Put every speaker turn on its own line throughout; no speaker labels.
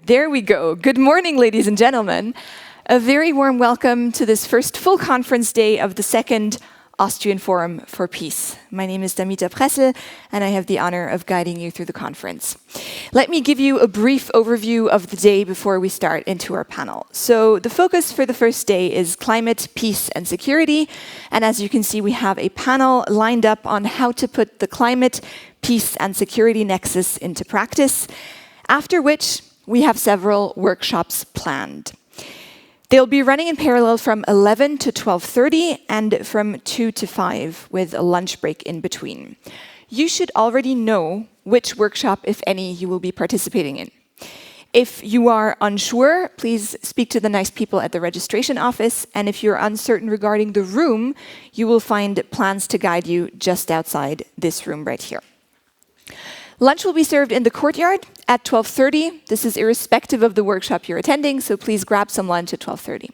There we go. Good morning, ladies and gentlemen. A very warm welcome to this first full conference day of the second Austrian Forum for Peace. My name is Damita Pressel, and I have the honor of guiding you through the conference. Let me give you a brief overview of the day before we start into our panel. So the focus for the first day is climate, peace, and security. And as you can see, we have a panel lined up on how to put the climate, peace, and security nexus into practice, after which we have several workshops planned. They'll be running in parallel from 11 to 12:30 and from 2 to 5 with a lunch break in between. You should already know which workshop, if any, you will be participating in. If you are unsure, please speak to the nice people at the registration office. And if you're uncertain regarding the room, you will find plans to guide you just outside this room right here. Lunch will be served in the courtyard at 12:30. This is irrespective of the workshop you're attending, so please grab some lunch at 12:30.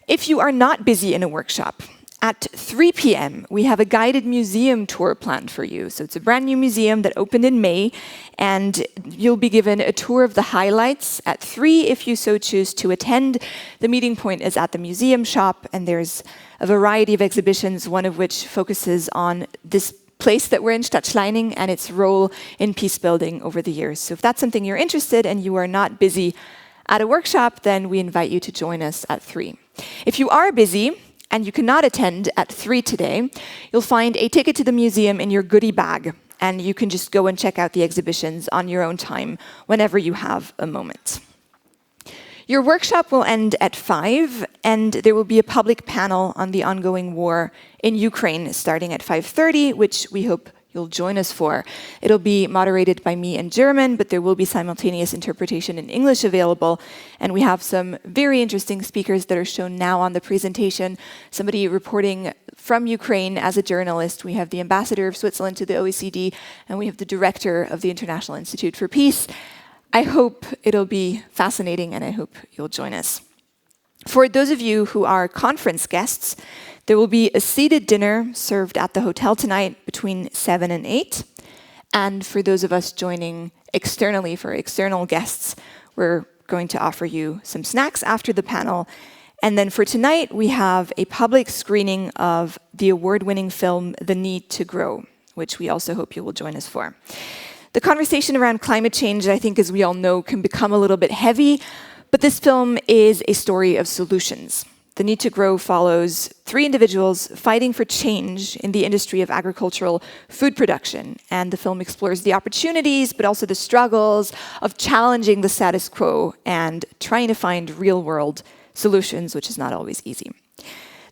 If you are not busy in a workshop, at 3 p.m. we have a guided museum tour planned for you. So it's a brand new museum that opened in May, and you'll be given a tour of the highlights at 3 if you so choose to attend. The meeting point is at the museum shop, and there's a variety of exhibitions, one of which focuses on this place that we're in, Stadtschleining, and its role in peace building over the years. So if that's something you're interested in and you are not busy at a workshop, then we invite you to join us at 3. If you are busy and you cannot attend at 3 today, you'll find a ticket to the museum in your goodie bag, and you can just go and check out the exhibitions on your own time whenever you have a moment. Your workshop will end at 5, and there will be a public panel on the ongoing war in Ukraine starting at 5:30, which we hope you'll join us for. It'll be moderated by me in German, but there will be simultaneous interpretation in English available, and we have some very interesting speakers that are shown now on the presentation. Somebody reporting from Ukraine as a journalist. We have the ambassador of Switzerland to the OECD, and we have the director of the International Institute for Peace. I hope it'll be fascinating, and I hope you'll join us. For those of you who are conference guests, there will be a seated dinner served at the hotel tonight between 7 and 8. And for those of us joining externally, for external guests, we're going to offer you some snacks after the panel. And then for tonight, we have a public screening of the award-winning film, The Need to Grow, which we also hope you will join us for. The conversation around climate change, I think, as we all know, can become a little bit heavy, but this film is a story of solutions. The Need to Grow follows 3 individuals fighting for change in the industry of agricultural food production, and the film explores the opportunities, but also the struggles of challenging the status quo and trying to find real-world solutions, which is not always easy.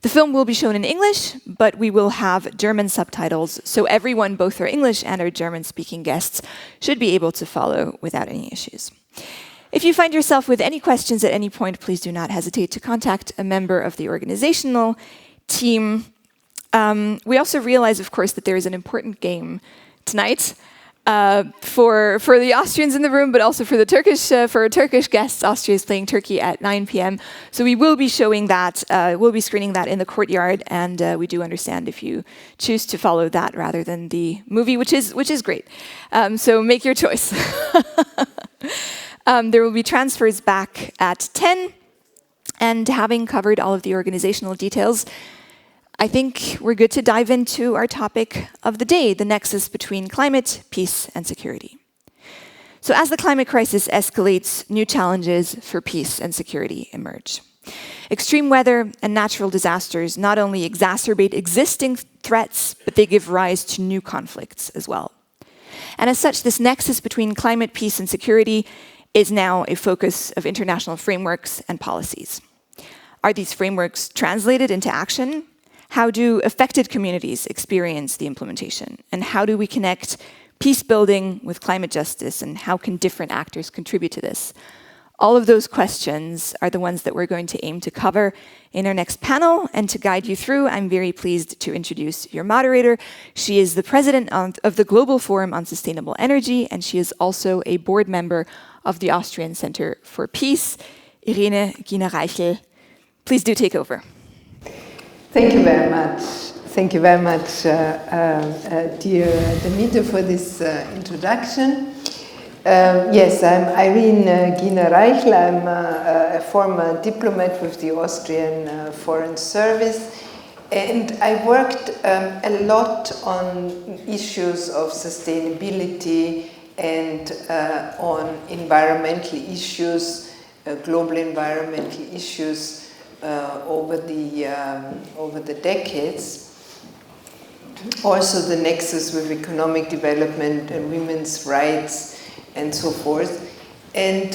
The film will be shown in English, but we will have German subtitles, so everyone, both our English and our German-speaking guests, should be able to follow without any issues. If you find yourself with any questions at any point, please do not hesitate to contact a member of the organizational team. We also realize, of course, that there is an important game tonight. For the Austrians in the room, but also for the for Turkish guests. Austria is playing Turkey at 9 p.m. So we will be showing that, we'll be screening that in the courtyard, and we do understand if you choose to follow that rather than the movie, which is great. So make your choice. There will be transfers back at 10, and having covered all of the organizational details, I think we're good to dive into our topic of the day, the nexus between climate, peace, and security. So as the climate crisis escalates, new challenges for peace and security emerge. Extreme weather and natural disasters not only exacerbate existing threats, but they give rise to new conflicts as well. And as such, this nexus between climate, peace, and security is now a focus of international frameworks and policies. Are these frameworks translated into action? How do affected communities experience the implementation? And how do we connect peace building with climate justice? And how can different actors contribute to this? All of those questions are the ones that we're going to aim to cover in our next panel. And to guide you through, I'm very pleased to introduce your moderator. She is the president of the Global Forum on Sustainable Energy, and she is also a board member of the Austrian Center for Peace. Irene Gina-Reichel, please do take over.
Thank you very much. Thank you very much, dear Damita, for this introduction. Yes, I'm Irene Giener-Reichel. I'm a former diplomat with the Austrian Foreign Service, and I worked a lot on issues of sustainability and on environmental issues, global environmental issues over the decades. Also the nexus with economic development and women's rights and so forth. And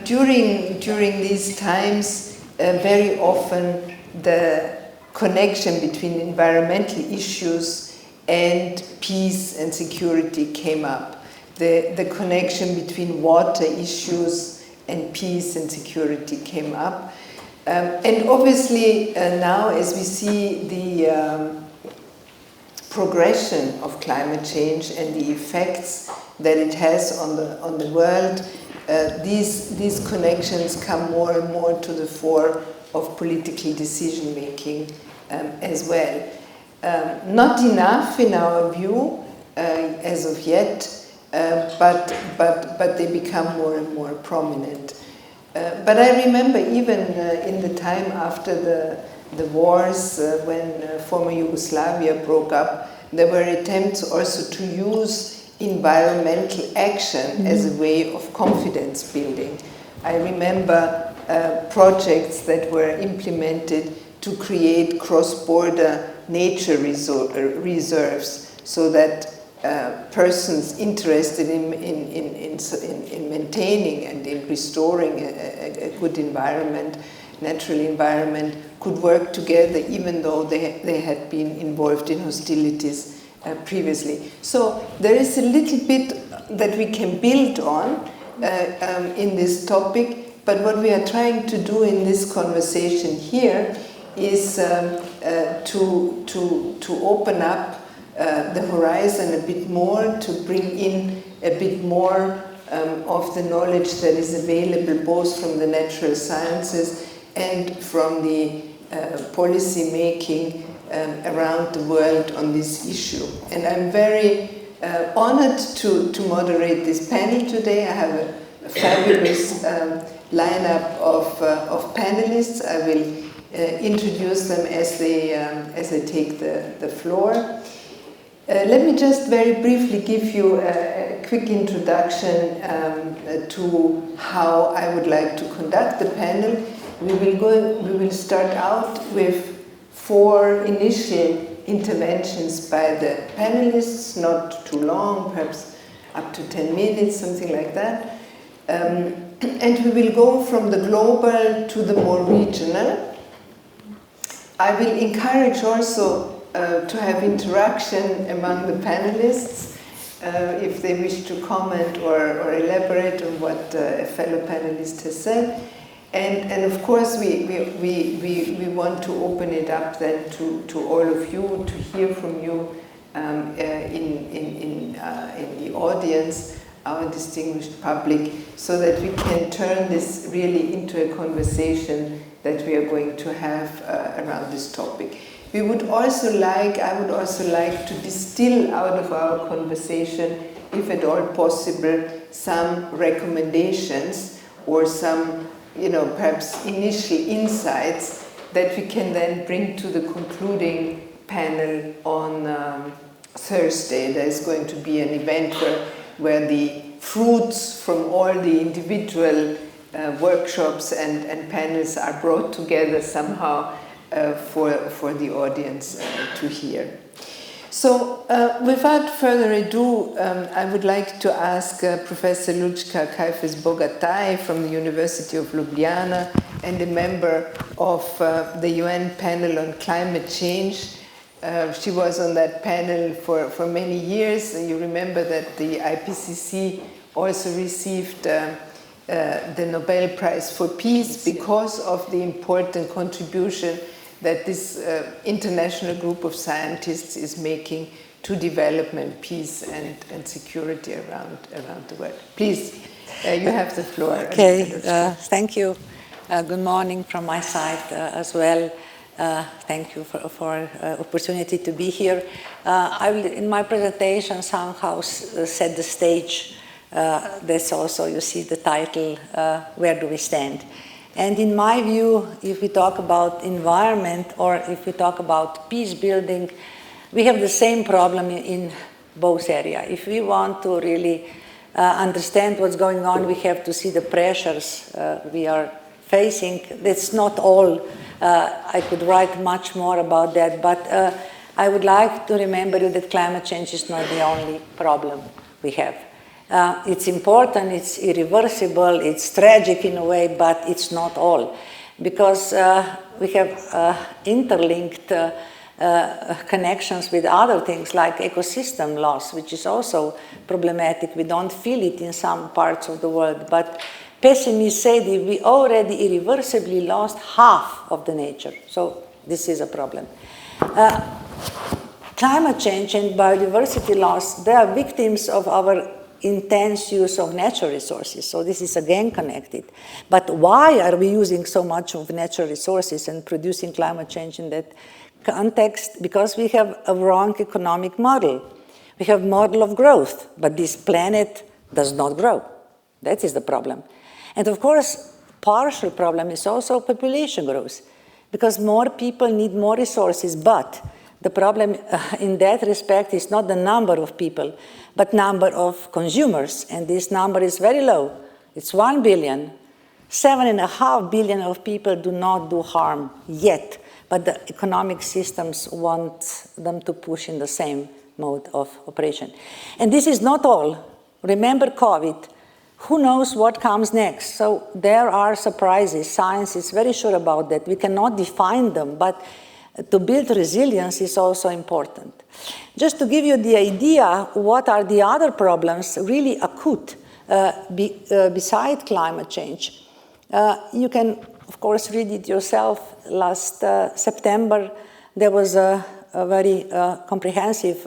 during these times, very often the connection between environmental issues and peace and security came up. The connection between water issues and peace and security came up. And obviously now, as we see the progression of climate change and the effects that it has on the world, these connections come more and more to the fore of political decision making as well. Not enough in our view as of yet, but they become more and more prominent. But I remember even in the time after the wars, when former Yugoslavia broke up, there were attempts also to use environmental action as a way of confidence building. I remember projects that were implemented to create cross-border nature reserves, so that persons interested in maintaining and in restoring a good environment, natural environment, could work together even though they had been involved in hostilities previously. So there is a little bit that we can build on in this topic, but what we are trying to do in this conversation here is to open up the horizon a bit more, to bring in a bit more of the knowledge that is available both from the natural sciences and from the policy making around the world on this issue. And I'm very honored to moderate this panel today. I have a fabulous lineup of panelists. I will introduce them as they take the floor. Let me just very briefly give you a quick introduction to how I would like to conduct the panel. We will start out with 4 initial interventions by the panelists, not too long, perhaps up to 10 minutes, something like that. And we will go from the global to the more regional. I will encourage also to have interaction among the panelists if they wish to comment or elaborate on what a fellow panelist has said. And of course, we want to open it up then to all of you, to hear from you in the audience, our distinguished public, so that we can turn this really into a conversation that we are going to have around this topic. I would also like to distill out of our conversation, if at all possible, some recommendations or some, perhaps initial insights that we can then bring to the concluding panel on Thursday. There is going to be an event where the fruits from all the individual workshops and panels are brought together somehow for the audience to hear. So without further ado, I would like to ask Professor Lučka Kajfes-Bogataj from the University of Ljubljana and a member of the UN panel on climate change. She was on that panel for many years. And you remember that the IPCC also received the Nobel Prize for Peace because of the important contribution that this international group of scientists is making to development, peace, and security around the world. Please, you have the floor.
Okay, thank you. Good morning from my side as well. Thank you for opportunity to be here. I will, in my presentation, somehow set the stage That's also, you see the title, Where Do We Stand? And in my view, if we talk about environment or if we talk about peace building, we have the same problem in both areas. If we want to really understand what's going on, we have to see the pressures we are facing. That's not all. I could write much more about that, but I would like to remember you that climate change is not the only problem we have. It's important, it's irreversible, it's tragic in a way, but it's not all. Because we have interlinked connections with other things like ecosystem loss, which is also problematic. We don't feel it in some parts of the world, but pessimists say that we already irreversibly lost half of the nature. So this is a problem. Climate change and biodiversity loss, they are victims of our intense use of natural resources. So this is again connected. But why are we using so much of natural resources and producing climate change in that context? Because we have a wrong economic model. We have model of growth, but this planet does not grow. That is the problem. And of course, partial problem is also population growth, because more people need more resources, but the problem in that respect is not the number of people, but number of consumers, and this number is very low. It's 1 billion. 7.5 billion of people do not do harm yet, but the economic systems want them to push in the same mode of operation. And this is not all. Remember COVID. Who knows what comes next? So there are surprises. Science is very sure about that. We cannot define them, but to build resilience is also important. Just to give you the idea, what are the other problems really acute beside climate change? You can, of course, read it yourself. Last September, there was a very comprehensive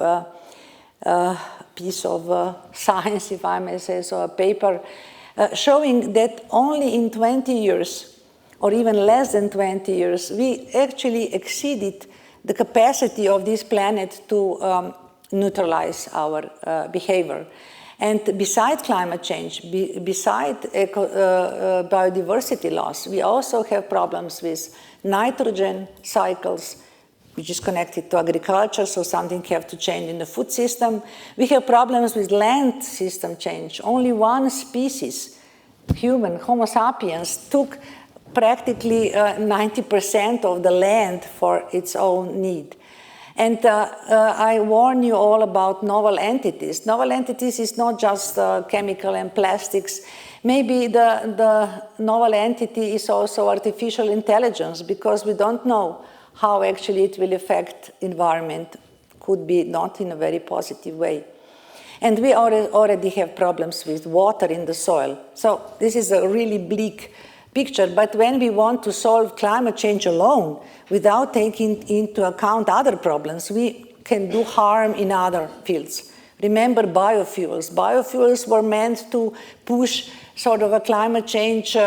piece of science, if I may say so, a paper showing that only in 20 years, or even less than 20 years, we actually exceeded the capacity of this planet to neutralize our behavior. And beside climate change, beside biodiversity loss, we also have problems with nitrogen cycles, which is connected to agriculture, so something have to change in the food system. We have problems with land system change. Only one species, human, Homo sapiens, took practically 90% of the land for its own need. And I warn you all about novel entities. Novel entities is not just chemical and plastics. Maybe the novel entity is also artificial intelligence, because we don't know how actually it will affect environment. Could be not in a very positive way. And we already have problems with water in the soil. So this is a really bleak picture, but when we want to solve climate change alone, without taking into account other problems, we can do harm in other fields. Remember biofuels. Biofuels were meant to push sort of a climate change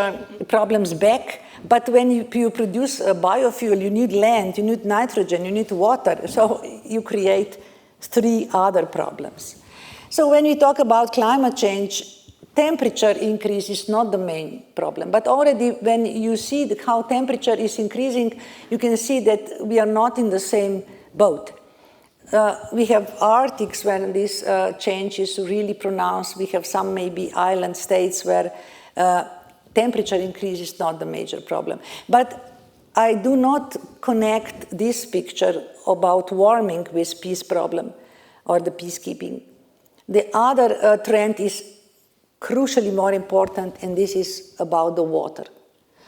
problems back, but when you produce a biofuel, you need land, you need nitrogen, you need water, so you create 3 other problems. So when we talk about climate change, temperature increase is not the main problem, but already when you see how temperature is increasing, you can see that we are not in the same boat. We have Arctics when this change is really pronounced. We have some maybe island states where temperature increase is not the major problem. But I do not connect this picture about warming with peace problem or the peacekeeping. The other trend is crucially more important, and this is about the water.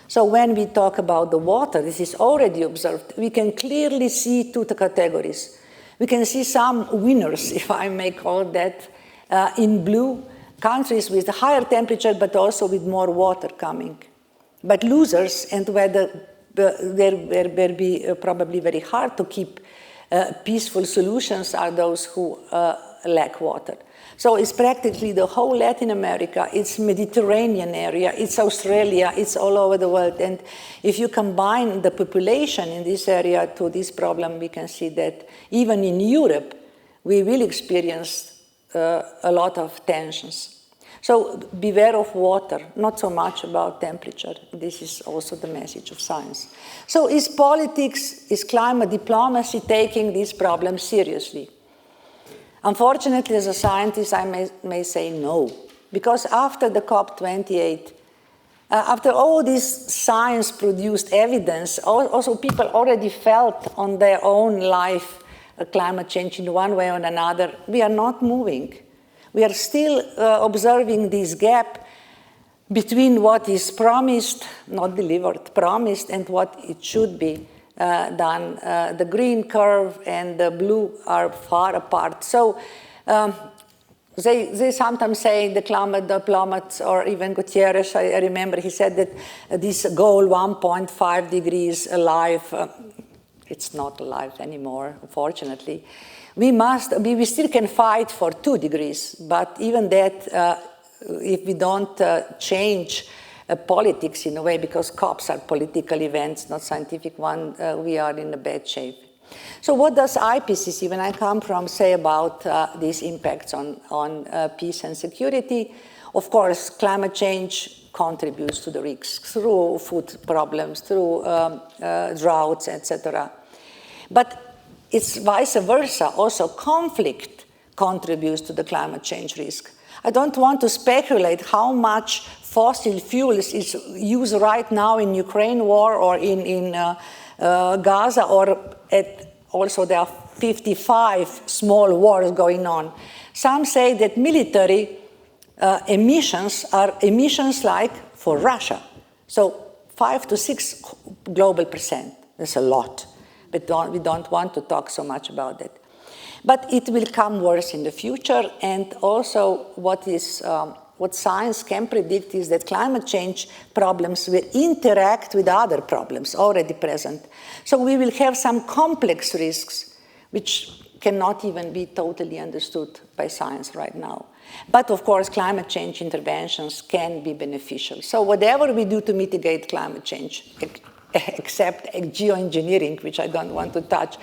So when we talk about the water, this is already observed, we can clearly see 2 categories. We can see some winners, if I may call that, in blue, countries with higher temperature but also with more water coming. But losers, and where will be probably very hard to keep peaceful solutions, are those who lack water. So it's practically the whole Latin America, it's Mediterranean area, it's Australia, it's all over the world. And if you combine the population in this area to this problem, we can see that even in Europe, we will experience a lot of tensions. So beware of water, not so much about temperature. This is also the message of science. So is politics, is climate diplomacy taking these problems seriously? Unfortunately, as a scientist, I may say no. Because after the COP28, after all this science-produced evidence, also people already felt on their own life climate change in one way or another, we are not moving. We are still observing this gap between what is promised, not delivered, promised, and what it should be done. The green curve and the blue are far apart. So they sometimes say, the climate diplomats, or even Gutierrez, I remember he said that this goal 1.5 degrees alive, it's not alive anymore, unfortunately. We still can fight for 2 degrees, but even that, if we don't change politics in a way, because COPs are political events, not scientific ones, we are in a bad shape. So what does IPCC, when I come from, say about these impacts on peace and security? Of course, climate change contributes to the risks through food problems, through droughts, etc. But it's vice versa. Also, conflict contributes to the climate change risk. I don't want to speculate how much fossil fuels is used right now in Ukraine war or in Gaza, or also there are 55 small wars going on. Some say that military emissions are emissions like for Russia. So 5 to 6 global percent. That's a lot. But we don't want to talk so much about that. But it will come worse in the future, and also what science can predict is that climate change problems will interact with other problems already present. So we will have some complex risks which cannot even be totally understood by science right now. But of course, climate change interventions can be beneficial. So whatever we do to mitigate climate change, except geoengineering, which I don't want to touch,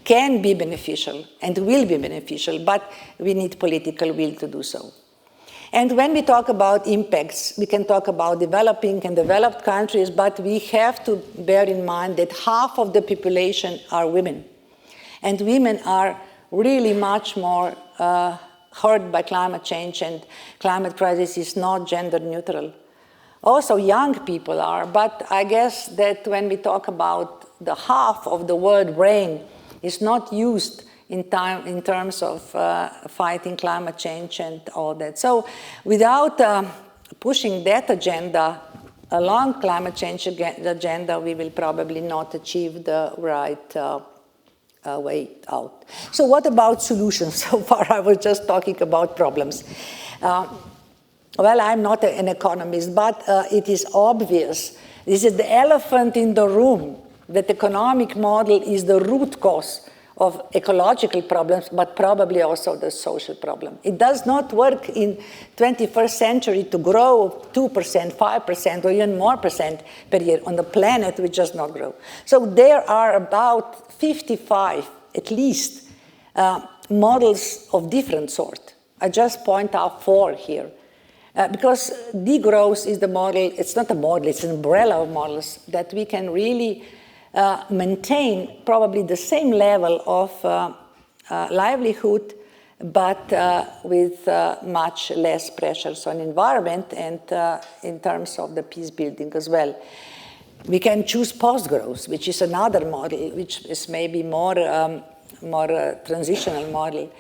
can be beneficial and will be beneficial, but we need political will to do so. And when we talk about impacts, we can talk about developing and developed countries, but we have to bear in mind that half of the population are women. And women are really much more hurt by climate change, and climate crisis is not gender neutral. Also, young people are, but I guess that when we talk about the half of the world brain is not used in terms of fighting climate change and all that. So without pushing that agenda along climate change agenda, we will probably not achieve the right way out. So what about solutions? So far I was just talking about problems. Well, I'm not an economist, but it is obvious. This is the elephant in the room, that economic model is the root cause of ecological problems, but probably also the social problem. It does not work in 21st century to grow 2%, 5%, or even more percent per year. On the planet, we just not grow. So there are about 55, at least, models of different sort. I just point out 4 here. Because degrowth is the model, it's not a model, it's an umbrella of models that we can really maintain probably the same level of livelihood, but with much less pressures on environment and in terms of the peace building as well. We can choose post-growth, which is another model, which is maybe more transitional model.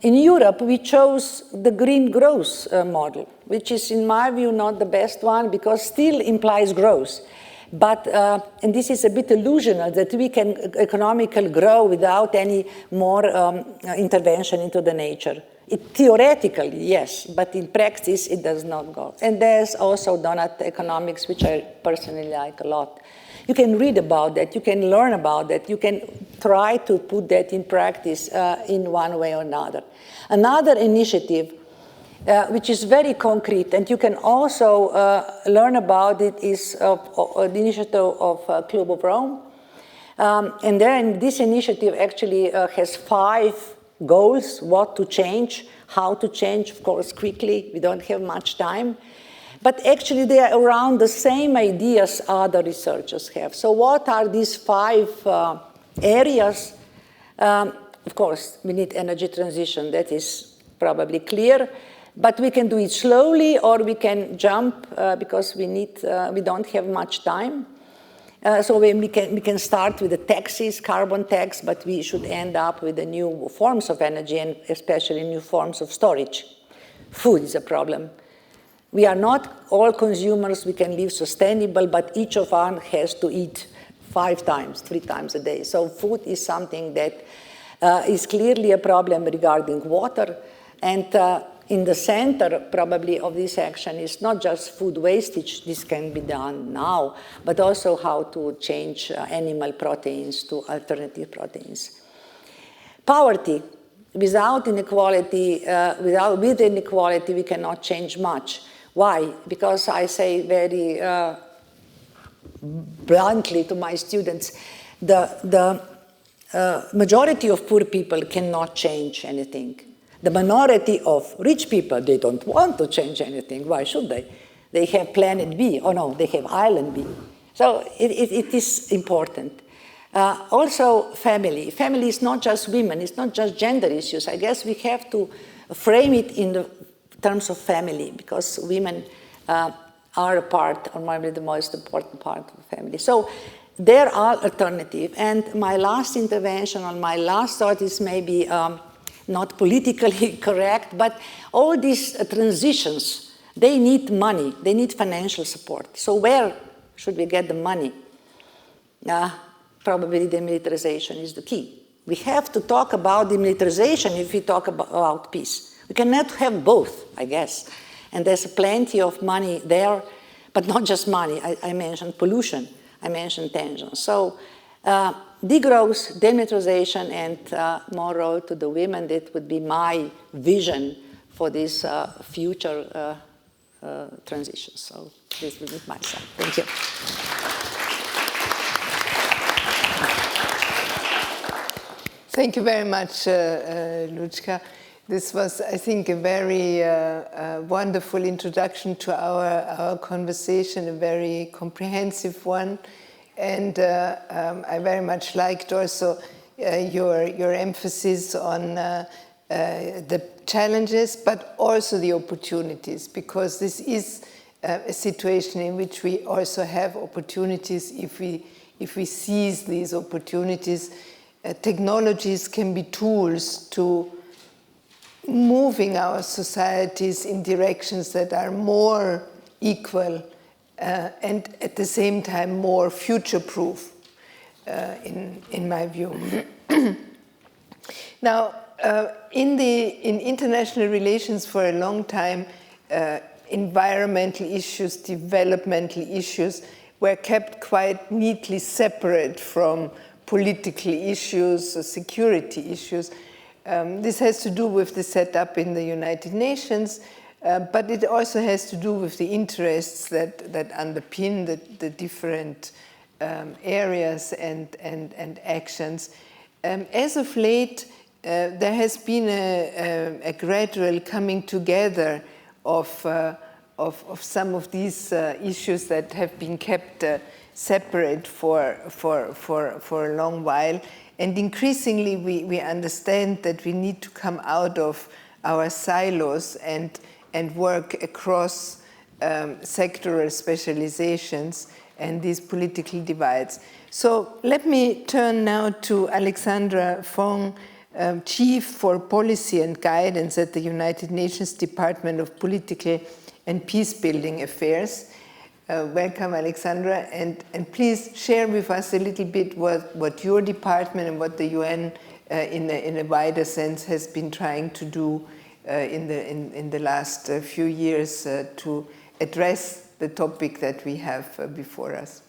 In Europe, we chose the green growth model, which is, in my view, not the best one, because still implies growth. But, and this is a bit illusional, that we can economically grow without any more intervention into the nature. Theoretically, yes, but in practice, it does not go. And there's also donut economics, which I personally like a lot. You can read about that, you can learn about that, you can try to put that in practice in one way or another. Another initiative, which is very concrete, and you can also learn about it, is the initiative of Club of Rome. And then this initiative actually has 5 goals: what to change, how to change, of course, quickly. We don't have much time. But actually, they are around the same ideas other researchers have. So what are these 5 areas? Of course, we need energy transition. That is probably clear. But we can do it slowly, or we can jump because we don't have much time. So we can start with the taxes, carbon tax, but we should end up with the new forms of energy and especially new forms of storage. Food is a problem. We are not all consumers, we can live sustainable, but each of us has to eat 5 times, 3 times a day. So food is something that is clearly a problem regarding water. And in the center, probably, of this action is not just food wastage, this can be done now, but also how to change animal proteins to alternative proteins. Poverty. Without inequality, with inequality, we cannot change much. Why? Because I say very bluntly to my students, the majority of poor people cannot change anything. The minority of rich people, they don't want to change anything. Why should they? They have planet B. Oh no, they have island B. So it is important. Also family. Family is not just women, it's not just gender issues. I guess we have to frame it in the terms of family, because women are a part, or maybe the most important part of the family. So there are alternatives. And my last intervention, or my last thought is maybe not politically correct, but all these transitions, they need money, they need financial support. So where should we get the money? Probably demilitarization is the key. We have to talk about demilitarization if we talk about peace. We cannot have both, I guess. And there's plenty of money there, but not just money. I mentioned pollution, I mentioned tension. So degrowth, demilitarization, and more role to the women, that would be my vision for this future transition. So this will be my side. Thank you.
Thank you very much, Lučka. This was, I think, a very wonderful introduction to our conversation, a very comprehensive one. And I very much liked also your emphasis on the challenges, but also the opportunities, because this is a situation in which we also have opportunities if we seize these opportunities. Technologies can be tools to moving our societies in directions that are more equal and at the same time more future-proof, in my view. Now, in international relations for a long time, environmental issues, developmental issues were kept quite neatly separate from political issues or security issues. This has to do with the setup in the United Nations, but it also has to do with the interests that underpin the different areas and actions. As of late, there has been a gradual coming together of some of these issues that have been kept separate for a long while. And increasingly, we understand that we need to come out of our silos and work across sectoral specializations and these political divides. So let me turn now to Alexandra Fong, Chief for Policy and Guidance at the United Nations Department of Political and Peacebuilding Affairs. Welcome, Alexandra, and please share with us a little bit what your department and what the UN, in a wider sense, has been trying to do in the last few years to address the topic that we have before us.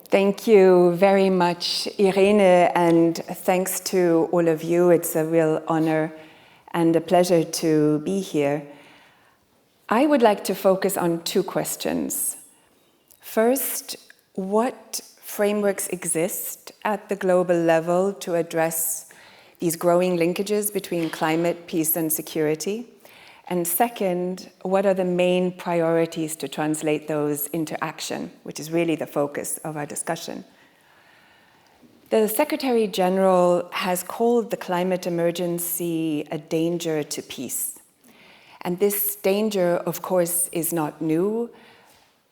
Thank you very much, Irene, and thanks to all of you. It's a real honor and a pleasure to be here. I would like to focus on 2 questions. First, what frameworks exist at the global level to address these growing linkages between climate, peace, and security? And second, what are the main priorities to translate those into action, which is really the focus of our discussion? The Secretary General has called the climate emergency a danger to peace. And this danger, of course, is not new.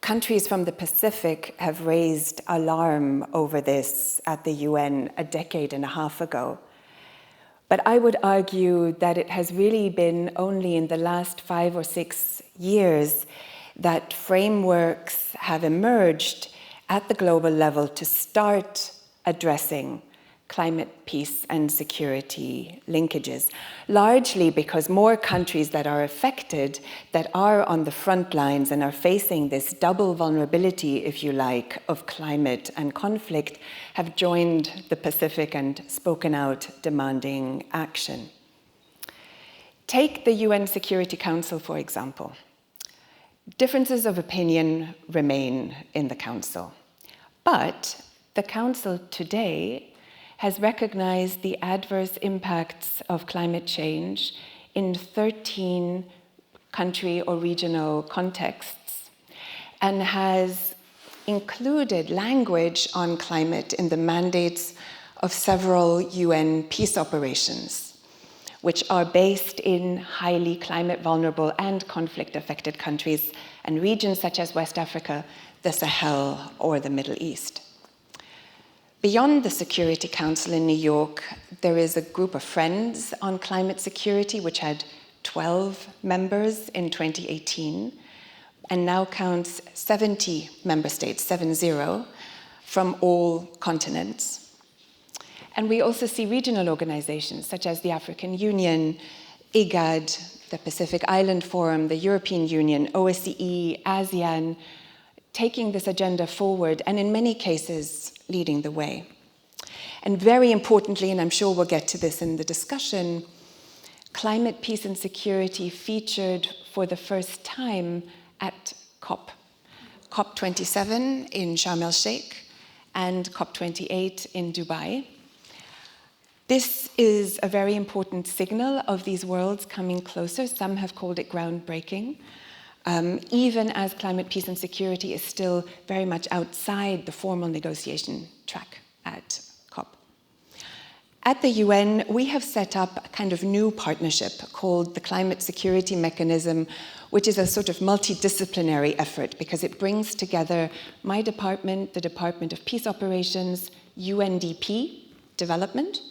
Countries from the Pacific have raised alarm over this at the UN a decade and a half ago. But I would argue that it has really been only in the last 5 or 6 years that frameworks have emerged at the global level to start addressing climate, peace, and security linkages, largely because more countries that are affected, that are on the front lines and are facing this double vulnerability, if you like, of climate and conflict, have joined the Pacific and spoken out demanding action. Take the UN Security Council, for example. Differences of opinion remain in the Council, but the Council today has recognized the adverse impacts of climate change in 13 country or regional contexts and has included language on climate in the mandates of several UN peace operations, which are based in highly climate vulnerable and conflict affected countries and regions such as West Africa, the Sahel, or the Middle East. Beyond the Security Council in New York, there is a group of friends on climate security, which had 12 members in 2018, and now counts 70 member states, 70, from all continents. And we also see regional organizations, such as the African Union, IGAD, the Pacific Island Forum, the European Union, OSCE, ASEAN, taking this agenda forward, and in many cases, leading the way. And very importantly, and I'm sure we'll get to this in the discussion, climate, peace, and security featured for the first time at COP27 in Sharm el-Sheikh and COP28 in Dubai. This is a very important signal of these worlds coming closer. Some have called it groundbreaking. Even as climate, peace, and security is still very much outside the formal negotiation track at COP. At the UN, we have set up a kind of new partnership called the Climate Security Mechanism, which is a sort of multidisciplinary effort because it brings together my department, the Department of Peace Operations, UNDP, Development,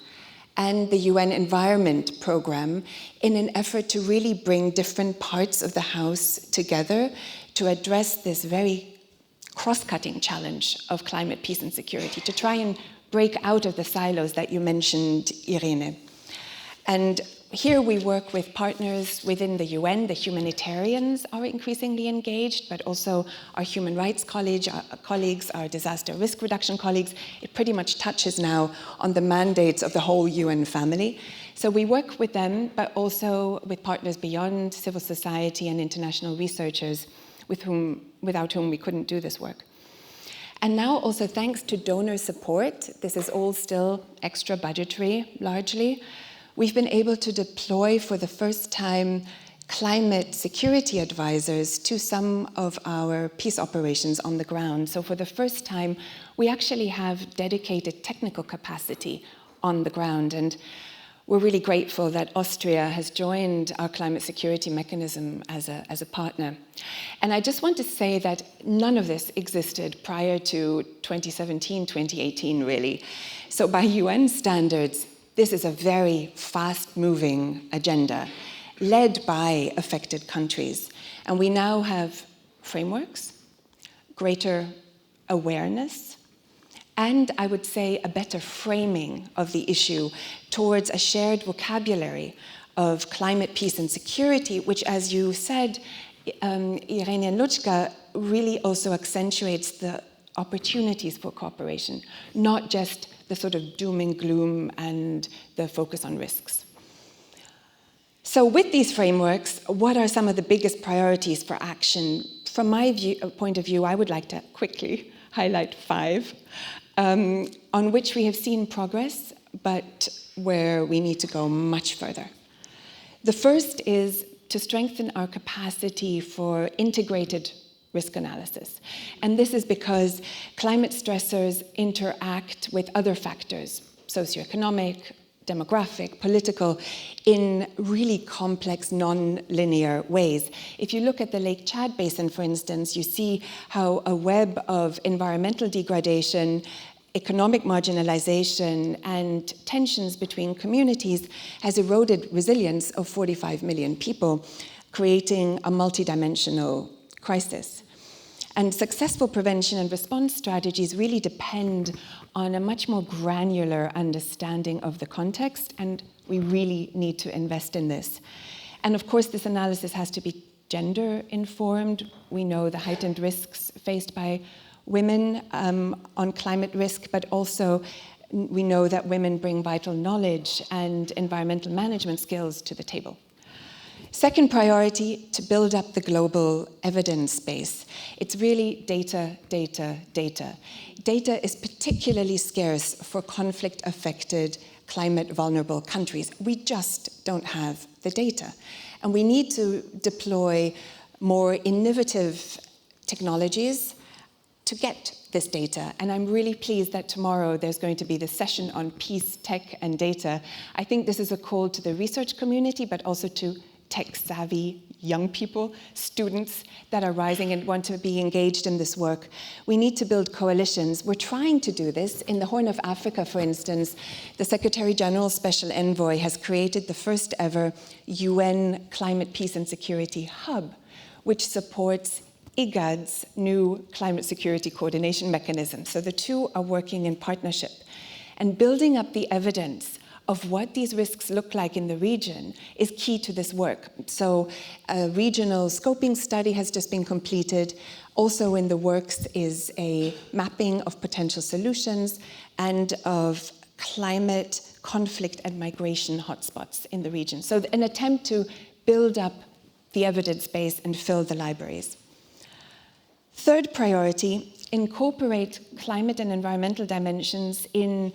and the UN Environment Programme in an effort to really bring different parts of the House together to address this very cross-cutting challenge of climate, peace, and security, to try and break out of the silos that you mentioned, Irene. And here we work with partners within the UN. The humanitarians are increasingly engaged, but also our human rights colleagues, our disaster risk reduction colleagues. It pretty much touches now on the mandates of the whole UN family. So we work with them, but also with partners beyond civil society and international researchers without whom we couldn't do this work. And now also thanks to donor support, this is all still extra budgetary largely, we've been able to deploy for the first time climate security advisors to some of our peace operations on the ground. So for the first time, we actually have dedicated technical capacity on the ground. And we're really grateful that Austria has joined our climate security mechanism as a partner. And I just want to say that none of this existed prior to 2017, 2018, really. So by UN standards, this is a very fast-moving agenda led by affected countries. And we now have frameworks, greater awareness, and I would say a better framing of the issue towards a shared vocabulary of climate, peace, and security, which, as you said, Irene and Luchka, really also accentuates the opportunities for cooperation, not just the sort of doom and gloom and the focus on risks. So with these frameworks, what are some of the biggest priorities for action? From my point of view, I would like to quickly highlight 5, on which we have seen progress, but where we need to go much further. The first is to strengthen our capacity for integrated risk analysis. And this is because climate stressors interact with other factors, socioeconomic, demographic, political, in really complex, non-linear ways. If you look at the Lake Chad Basin, for instance, you see how a web of environmental degradation, economic marginalization, and tensions between communities has eroded resilience of 45 million people, creating a multidimensional crisis. And successful prevention and response strategies really depend on a much more granular understanding of the context, and we really need to invest in this. And of course, this analysis has to be gender informed. We know the heightened risks faced by women on climate risk, but also we know that women bring vital knowledge and environmental management skills to the table. Second priority, to build up the global evidence base. It's really data, data, data. Data is particularly scarce for conflict-affected, climate-vulnerable countries. We just don't have the data. And we need to deploy more innovative technologies to get this data. And I'm really pleased that tomorrow there's going to be the session on peace, tech, and data. I think this is a call to the research community, but also to tech-savvy young people, students that are rising and want to be engaged in this work. We need to build coalitions. We're trying to do this. In the Horn of Africa, for instance, the Secretary General Special Envoy has created the first ever UN Climate, Peace and Security Hub, which supports IGAD's new climate security coordination mechanism. So the two are working in partnership. And building up the evidence of what these risks look like in the region is key to this work. So a regional scoping study has just been completed. Also in the works is a mapping of potential solutions and of climate, conflict, and migration hotspots in the region. So an attempt to build up the evidence base and fill the libraries. Third priority, incorporate climate and environmental dimensions in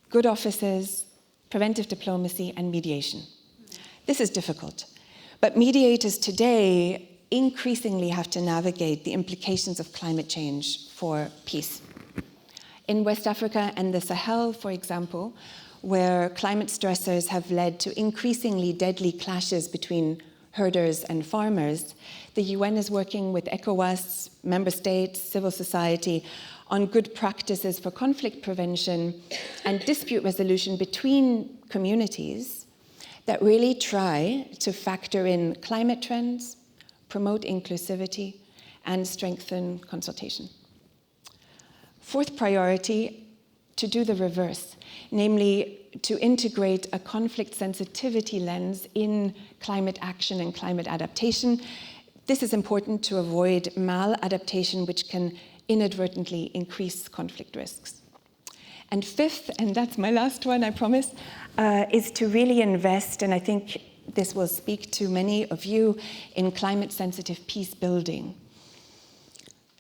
good offices, preventive diplomacy, and mediation. This is difficult, but mediators today increasingly have to navigate the implications of climate change for peace. In West Africa and the Sahel, for example, where climate stressors have led to increasingly deadly clashes between herders and farmers, the UN is working with ECOWAS, member states, civil society, on good practices for conflict prevention and dispute resolution between communities that really try to factor in climate trends, promote inclusivity, and strengthen consultation. Fourth priority, to do the reverse, namely to integrate a conflict sensitivity lens in climate action and climate adaptation. This is important to avoid maladaptation, which can inadvertently increase conflict risks. And fifth, and that's my last one, I promise, is to really invest, and I think this will speak to many of you, in climate-sensitive peace building.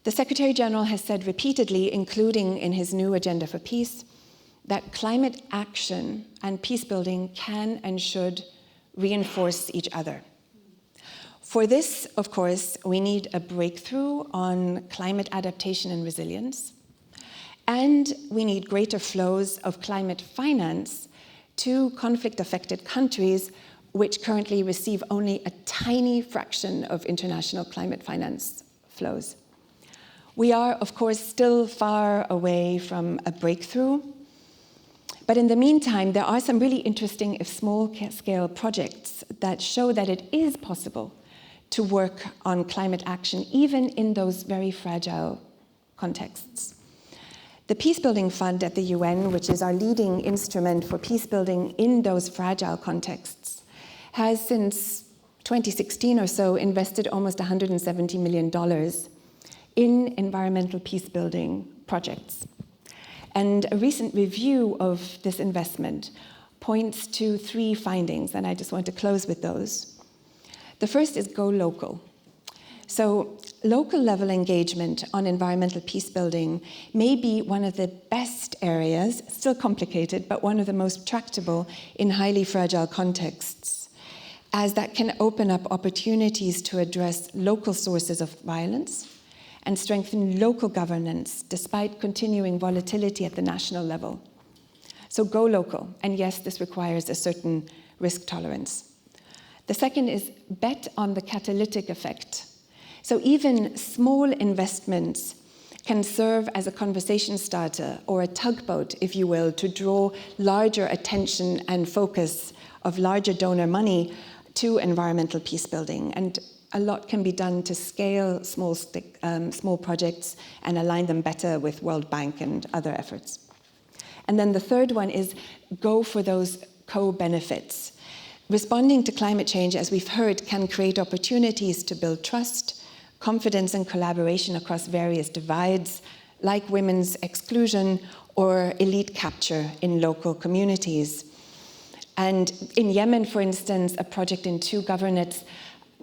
The Secretary General has said repeatedly, including in his new Agenda for Peace, that climate action and peace building can and should reinforce each other. For this, of course, we need a breakthrough on climate adaptation and resilience, and we need greater flows of climate finance to conflict-affected countries, which currently receive only a tiny fraction of international climate finance flows. We are, of course, still far away from a breakthrough, but in the meantime, there are some really interesting, if small-scale projects that show that it is possible to work on climate action, even in those very fragile contexts. The Peacebuilding Fund at the UN, which is our leading instrument for peacebuilding in those fragile contexts, has since 2016 or so invested almost $170 million in environmental peacebuilding projects. And a recent review of this investment points to 3 findings, and I just want to close with those. The first is go local. So local level engagement on environmental peace building may be one of the best areas, still complicated, but one of the most tractable in highly fragile contexts, as that can open up opportunities to address local sources of violence and strengthen local governance despite continuing volatility at the national level. So go local, and yes, this requires a certain risk tolerance. The second is bet on the catalytic effect. So even small investments can serve as a conversation starter or a tugboat, if you will, to draw larger attention and focus of larger donor money to environmental peace building. And a lot can be done to scale small projects and align them better with World Bank and other efforts. And then the third one is go for those co-benefits. Responding to climate change, as we've heard, can create opportunities to build trust, confidence and collaboration across various divides, like women's exclusion or elite capture in local communities. And in Yemen, for instance, a project in 2 governorates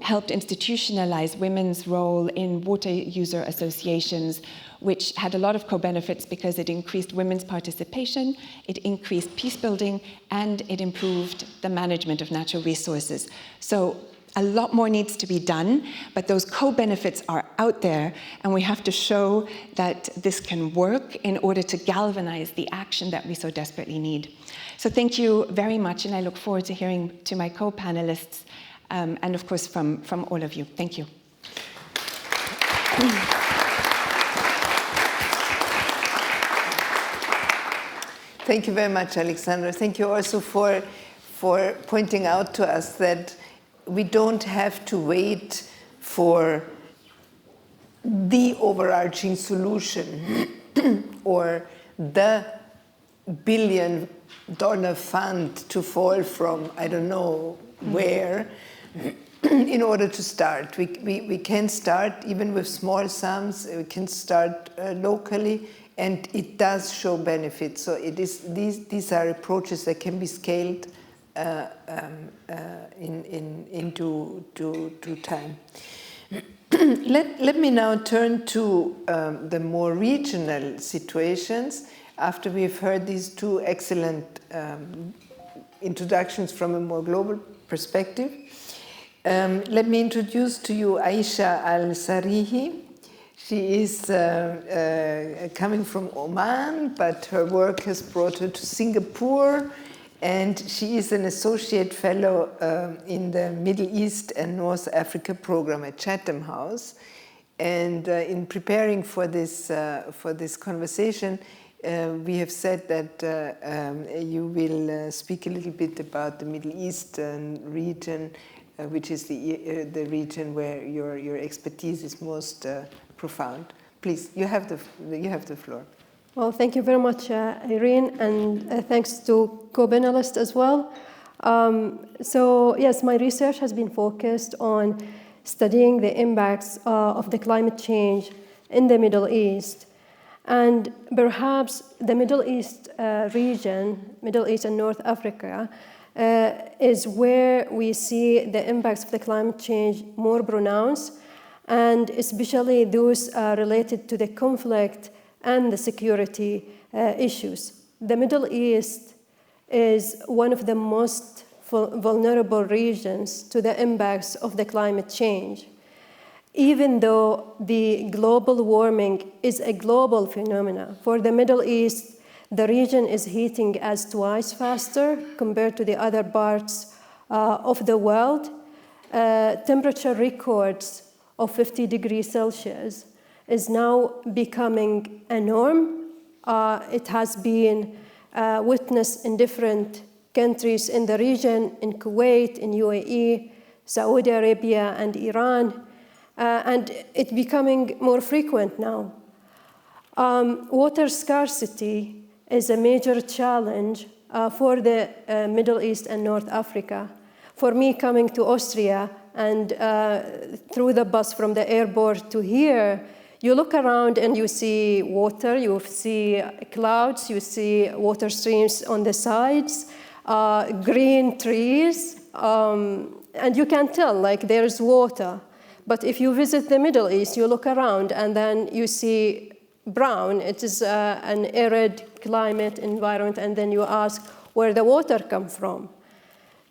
helped institutionalize women's role in water user associations, which had a lot of co-benefits because it increased women's participation, it increased peace building, and it improved the management of natural resources. So a lot more needs to be done, but those co-benefits are out there, and we have to show that this can work in order to galvanize the action that we so desperately need. So thank you very much, and I look forward to hearing to my co-panelists, and of course from all of you. Thank you.
Thank you very much, Alexandra. Thank you also for pointing out to us that we don't have to wait for the overarching solution or the billion-dollar fund to fall from, I don't know where, in order to start. We can start even with small sums, we can start locally, and it does show benefits. So it is, these are approaches that can be scaled into time. Let me now turn to the more regional situations after we've heard these 2 excellent introductions from a more global perspective. Let me introduce to you Aisha Al-Sarihi. She is coming from Oman, but her work has brought her to Singapore, and she is an associate fellow in the Middle East and North Africa program at Chatham House. And in preparing for this conversation, we have said that you will speak a little bit about the Middle Eastern region, which is the region where your expertise is most profound. Please, you have the floor.
Well, thank you very much, Irene, and thanks to co-panelists as well. So yes, my research has been focused on studying the impacts of the climate change in the Middle East. And perhaps the Middle East region, Middle East and North Africa, is where we see the impacts of the climate change more pronounced, and especially those related to the conflict and the security issues. The Middle East is one of the most vulnerable regions to the impacts of the climate change. Even though the global warming is a global phenomenon, for the Middle East, the region is heating as twice faster compared to the other parts of the world. Temperature records of 50 degrees Celsius is now becoming a norm. It has been witnessed in different countries in the region, in Kuwait, in UAE, Saudi Arabia, and Iran, and it's becoming more frequent now. Water scarcity is a major challenge for the Middle East and North Africa. For me, coming to Austria and through the bus from the airport to here, you look around and you see water, you see clouds, you see water streams on the sides, green trees, and you can tell like there's water. But if you visit the Middle East, you look around and then you see brown. It is an arid climate environment, and then you ask where the water comes from.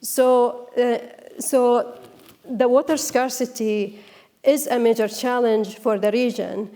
So the water scarcity is a major challenge for the region.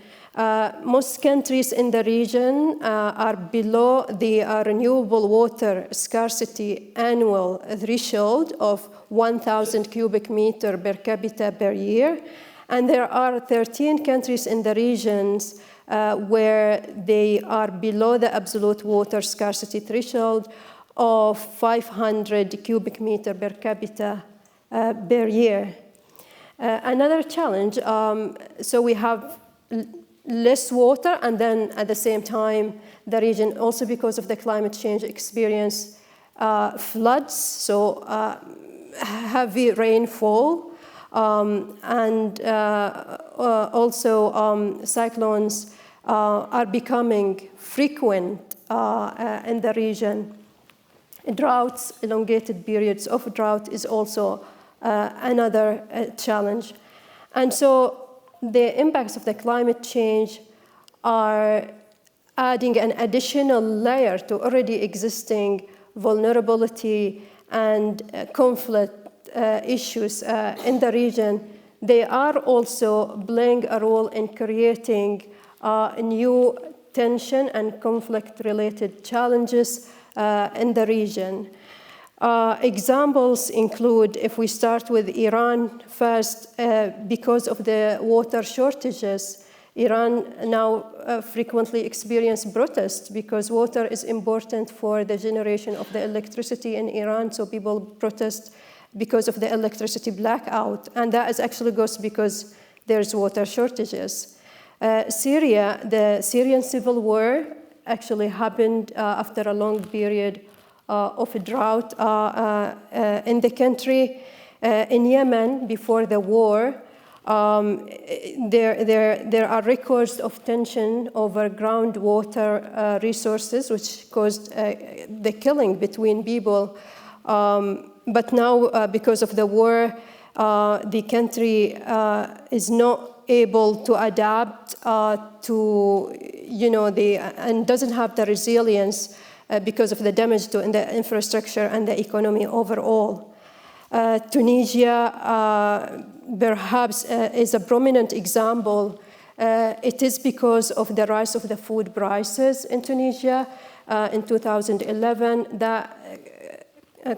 Most countries in the region are below the renewable water scarcity annual threshold of 1,000 cubic meter per capita per year. And there are 13 countries in the regions where they are below the absolute water scarcity threshold of 500 cubic meter per capita per year. Another challenge, so we have less water, and then at the same time, the region, also because of the climate change, experience floods, so heavy rainfall, and also cyclones are becoming frequent in the region. Droughts, elongated periods of drought is also another challenge. And so the impacts of the climate change are adding an additional layer to already existing vulnerability and conflict issues in the region. They are also playing a role in creating new tension and conflict-related challenges in the region. Examples include, if we start with Iran first, because of the water shortages, Iran now frequently experiences protests because water is important for the generation of the electricity in Iran, so people protest because of the electricity blackout, and that is actually goes because there's water shortages. Syria, the Syrian civil war actually happened after a long period of a drought in the country. In Yemen, before the war, there are records of tension over groundwater resources, which caused the killing between people. But now, because of the war, the country is not able to adapt to, and doesn't have the resilience because of the damage to the infrastructure and the economy overall. Tunisia, perhaps, is a prominent example. It is because of the rise of the food prices in Tunisia in 2011 that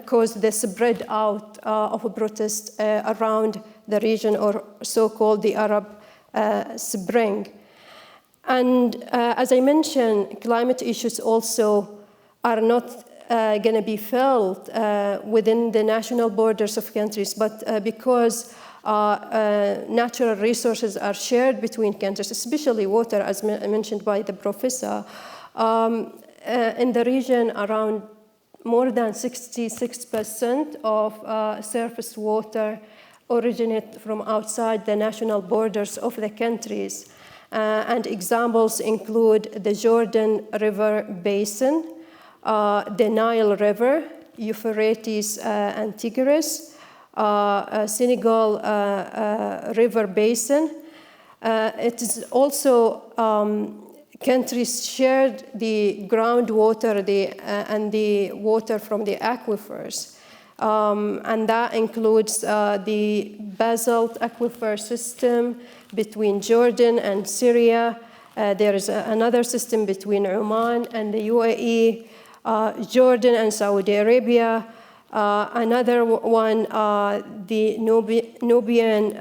caused the spread out of a protest around the region, or so-called the Arab Spring. And as I mentioned, climate issues also are not going to be felt within the national borders of countries, but because natural resources are shared between countries, especially water, as mentioned by the professor. In the region, around more than 66% of surface water originate from outside the national borders of the countries. And examples include the Jordan River Basin, the Nile River, Euphrates and Tigris, Senegal River Basin. It is also countries shared the groundwater and the water from the aquifers. And that includes the basalt aquifer system between Jordan and Syria. There is another system between Oman and the UAE, Jordan and Saudi Arabia. Another one, the Nubian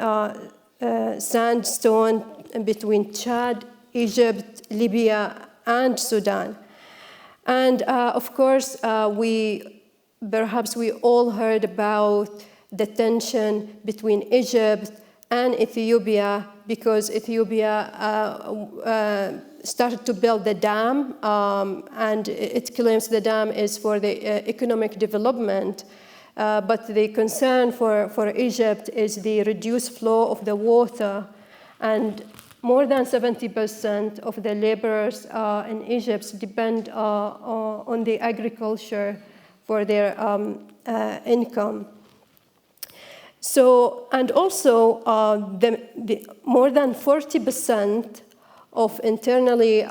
sandstone between Chad, Egypt, Libya, and Sudan. And of course, perhaps we all heard about the tension between Egypt and Ethiopia, because Ethiopia started to build the dam, and it claims the dam is for the economic development. But the concern for Egypt is the reduced flow of the water, and more than 70% of the laborers in Egypt depend on the agriculture for their income. So, and also the more than 40% of internally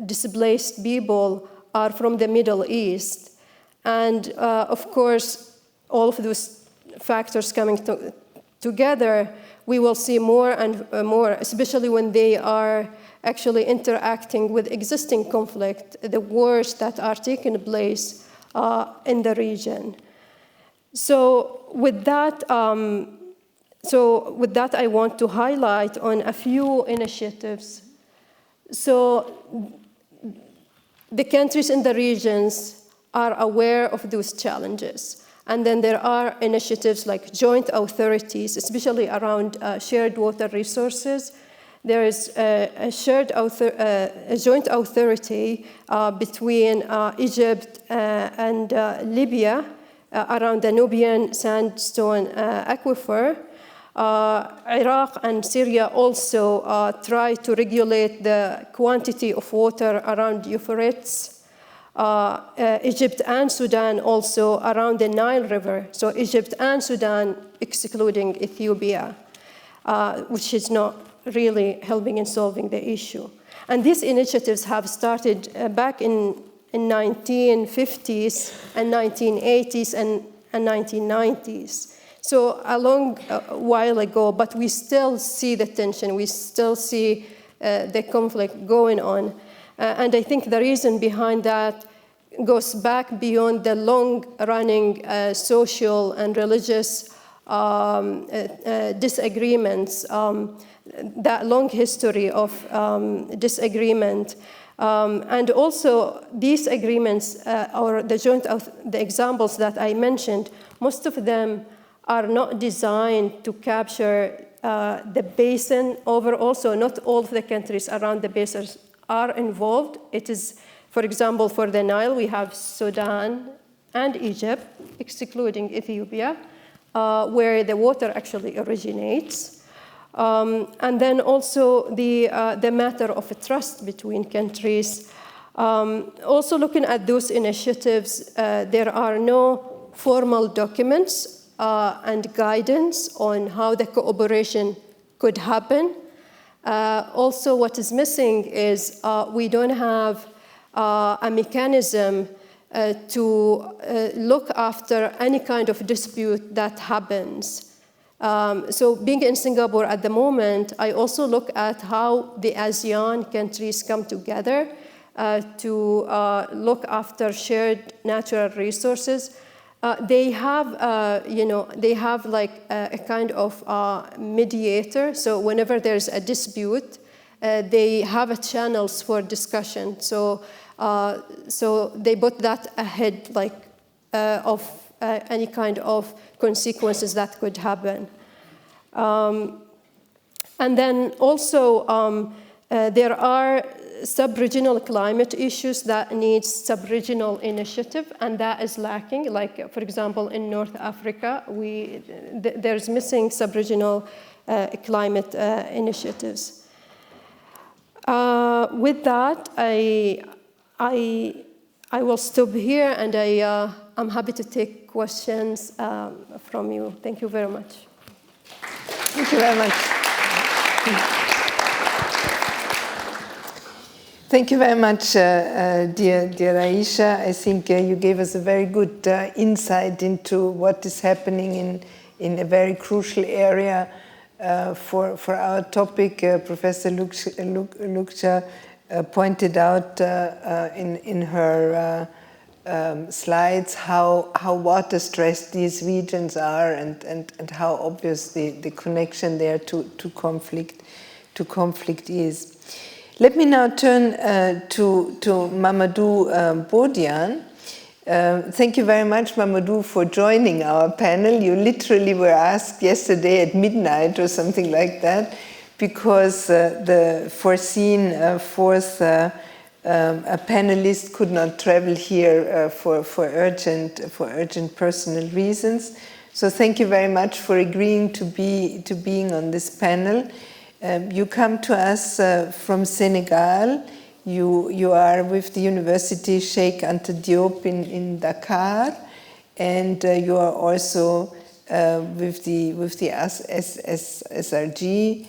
displaced people are from the Middle East. And of course, all of those factors coming together, we will see more and more, especially when they are actually interacting with existing conflict, the wars that are taking place in the region. So with that, I want to highlight on a few initiatives. So the countries in the regions are aware of those challenges. And then there are initiatives like joint authorities, especially around shared water resources. There is a joint authority between Egypt and Libya around the Nubian sandstone aquifer. Iraq and Syria also try to regulate the quantity of water around Euphrates. Egypt and Sudan also around the Nile River. So Egypt and Sudan excluding Ethiopia, which is not really helping in solving the issue. And these initiatives have started back in 1950s and 1980s and 1990s. So a long while ago, but we still see the tension, we still see the conflict going on. And I think the reason behind that goes back beyond the long-running social and religious disagreements, that long history of disagreement. And also these agreements, or the examples that I mentioned, most of them are not designed to capture the basin overall. So not all of the countries around the basin are involved. It is, for example, for the Nile, we have Sudan and Egypt, excluding Ethiopia, where the water actually originates. And then also the matter of trust between countries. Also looking at those initiatives, there are no formal documents and guidance on how the cooperation could happen. Also, what is missing is we don't have a mechanism to look after any kind of dispute that happens. So being in Singapore at the moment, I also look at how the ASEAN countries come together to look after shared natural resources. They have, they have like a kind of mediator. So whenever there's a dispute, they have a channels for discussion. So they put that ahead, like of any kind of consequences that could happen. And then also there are sub-regional climate issues that need sub-regional initiative, and that is lacking. Like, for example, in North Africa, there's missing sub-regional climate initiatives. With that, I will stop here, and I'm happy to take questions from you. Thank you very much.
Thank you very much. Thank you very much, dear Aisha. I think you gave us a very good insight into what is happening in a very crucial area for our topic. Professor Lukcha pointed out in her slides how water stressed these regions are, and how obvious the connection there to conflict is. Let me now turn to Mamadou Bodian. Thank you very much, Mamadou, for joining our panel. You literally were asked yesterday at midnight or something like that, because the foreseen fourth a panelist could not travel here for urgent personal reasons. So thank you very much for agreeing to being on this panel. You come to us from Senegal. You are with the University Cheikh Anta Diop in Dakar, and you are also with the SRG,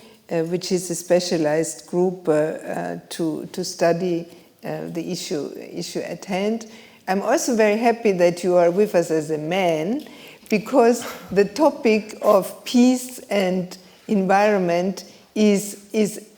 which is a specialized group to study the issue at hand. I'm also very happy that you are with us as a man, because the topic of peace and environment is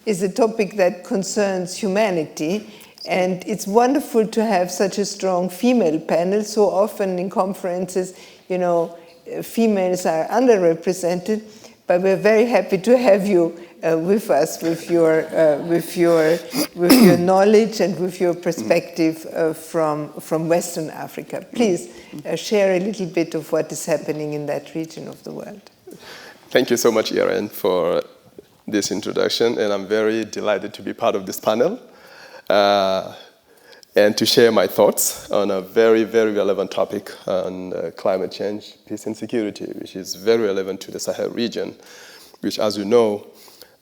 a topic that concerns humanity. And it's wonderful to have such a strong female panel. So often in conferences, you know, females are underrepresented, but we're very happy to have you with us, with your knowledge and with your perspective from Western Africa. Please share a little bit of what is happening in that region of the world.
Thank you so much, Irene, for this introduction, and I'm very delighted to be part of this panel and to share my thoughts on a very, very relevant topic on climate change, peace and security, which is very relevant to the Sahel region, which, as you know,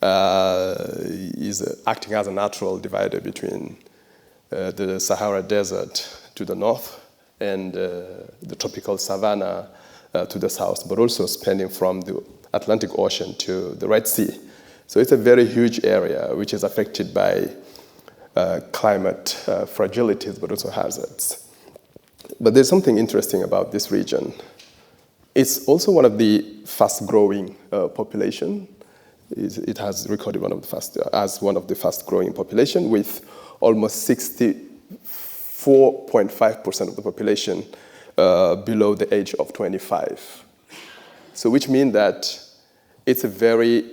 is acting as a natural divider between the Sahara Desert to the north and the tropical savanna to the south, but also spanning from the Atlantic Ocean to the Red Sea. So it's a very huge area which is affected by climate fragilities, but also hazards. But there's something interesting about this region. It's also one of the fast-growing population. It has recorded one of the fast-growing population, with almost 64.5% of the population below the age of 25. So which means that it's a very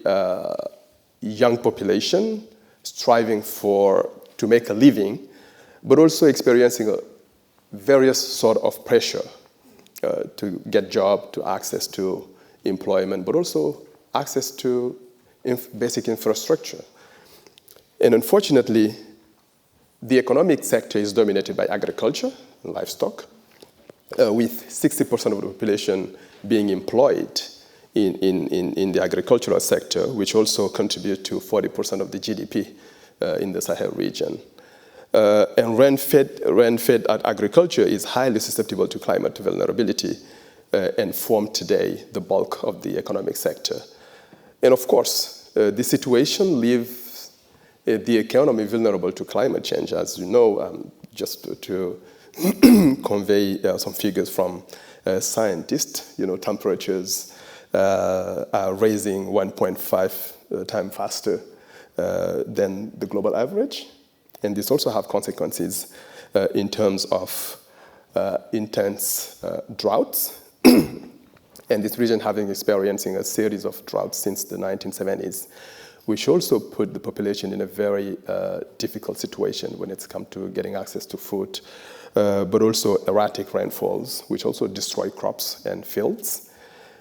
young population striving to make a living, but also experiencing various sort of pressure to get job, to access to employment, but also access to basic infrastructure. And unfortunately, the economic sector is dominated by agriculture and livestock, with 60% of the population being employed in the agricultural sector, which also contribute to 40% of the GDP in the Sahel region. And rain-fed agriculture is highly susceptible to climate vulnerability and form today the bulk of the economic sector. And of course, this situation leaves the economy vulnerable to climate change. As you know, just to convey some figures from scientists, you know, temperatures are rising 1.5 times faster than the global average. And this also have consequences in terms of intense droughts. And this region having experiencing a series of droughts since the 1970s, which also put the population in a very difficult situation when it's come to getting access to food, but also erratic rainfalls, which also destroy crops and fields,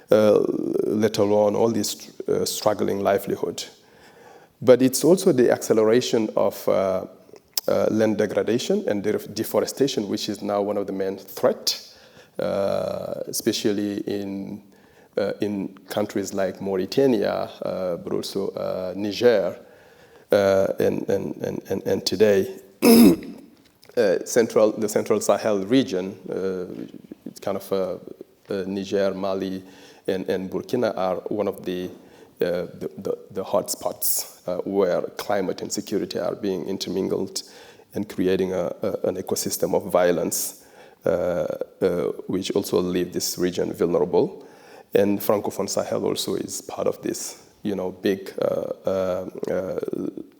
let alone all this struggling livelihood. But it's also the acceleration of land degradation and deforestation, which is now one of the main threats, especially in countries like Mauritania, but also Niger, and today the Central Sahel region, it's kind of Niger, Mali, and Burkina are one of the hotspots where climate and security are being intermingled and creating an ecosystem of violence, which also leave this region vulnerable. And Francophone Sahel also is part of this, you know, big